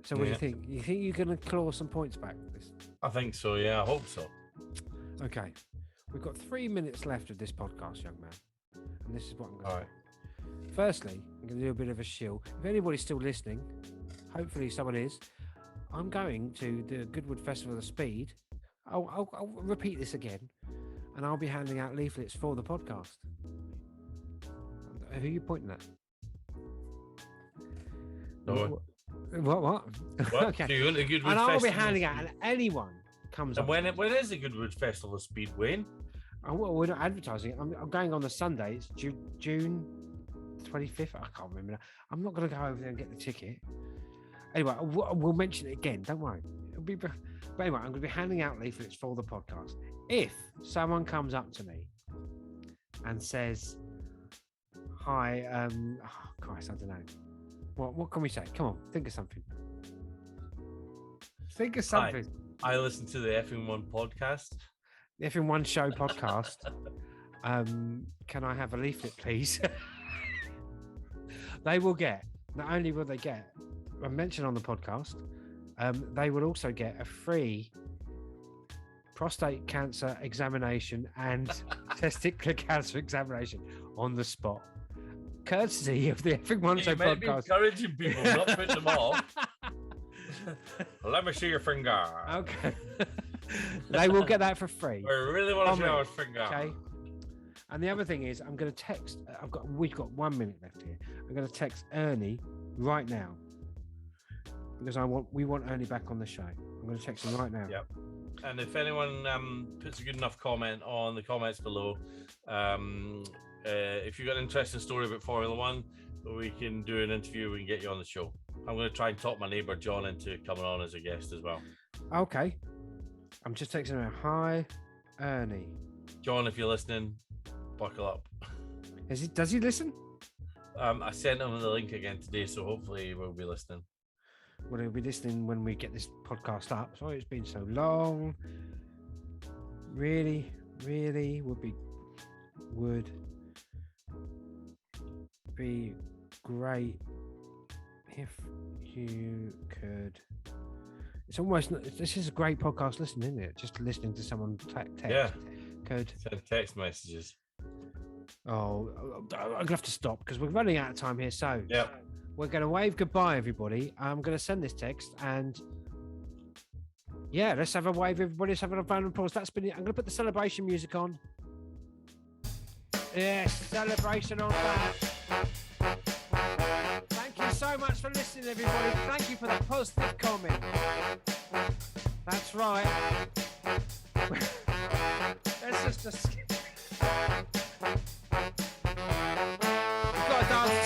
So what do you think? You think you're going to claw some points back? I think so, yeah. I hope so. Okay. We've got 3 minutes left of this podcast, young man. And this is what I'm going to do. Firstly, I'm going to do a bit of a shill. If anybody's still listening, hopefully someone is, I'm going to the Goodwood Festival of Speed. I'll repeat this again. And I'll be handing out leaflets for the podcast. Who are you pointing at? No. What? Okay. So you're going to Goodwood And I'll be Festival handing of out, Speed. and anyone comes And up. when is the Goodwood Festival of Speed, Wayne? We're not advertising it. I'm going on the Sunday. It's June 25th. I can't remember. I'm not going to go over there and get the ticket. Anyway, we'll mention it again. Don't worry. But anyway, I'm going to be handing out leaflets for the podcast. If someone comes up to me and says, "Hi, Christ, I don't know. What can we say? Come on, think of something. Think of something." I listen to the F1 podcast. The F1 Show podcast. Can I have a leaflet, please? They will get. Not only will they get a mention on the podcast, they will also get a free prostate cancer examination and testicular cancer examination on the spot, courtesy of the F1 Show You might be podcast. encouraging people, not putting them off. Let me see your finger. Okay. They will get that for free. I really want to On see me, your finger. Okay. And the other thing is, I'm going to text. We've got 1 minute left here. I'm going to text Ernie right now because we want Ernie back on the show. I'm going to text him right now. Yep. And if anyone puts a good enough comment on the comments below, if you've got an interesting story about Formula One, we can do an interview. We can get you on the show. I'm going to try and talk my neighbour John into coming on as a guest as well. Okay. I'm just texting him. Hi, Ernie. John, if you're listening, buckle up. Does he listen? I sent him the link again today, so hopefully he will be listening. Well, he'll be listening when we get this podcast up. Sorry, it's been so long. Really would be great if you could It's almost. This is a great podcast listening, isn't it? Just listening to someone text. Yeah. Code. Send text messages. Oh, I'm gonna have to stop because we're running out of time here. So Yeah. we're gonna wave goodbye, everybody. I'm gonna send this text and. Yeah, let's have a wave, everybody. Let's have a round of applause. That's been it. I'm going to put the celebration music on. Yes, celebration on that. Thank you so much for listening, everybody. Thank you for that positive comment. That's right. Let's just... We've got to dance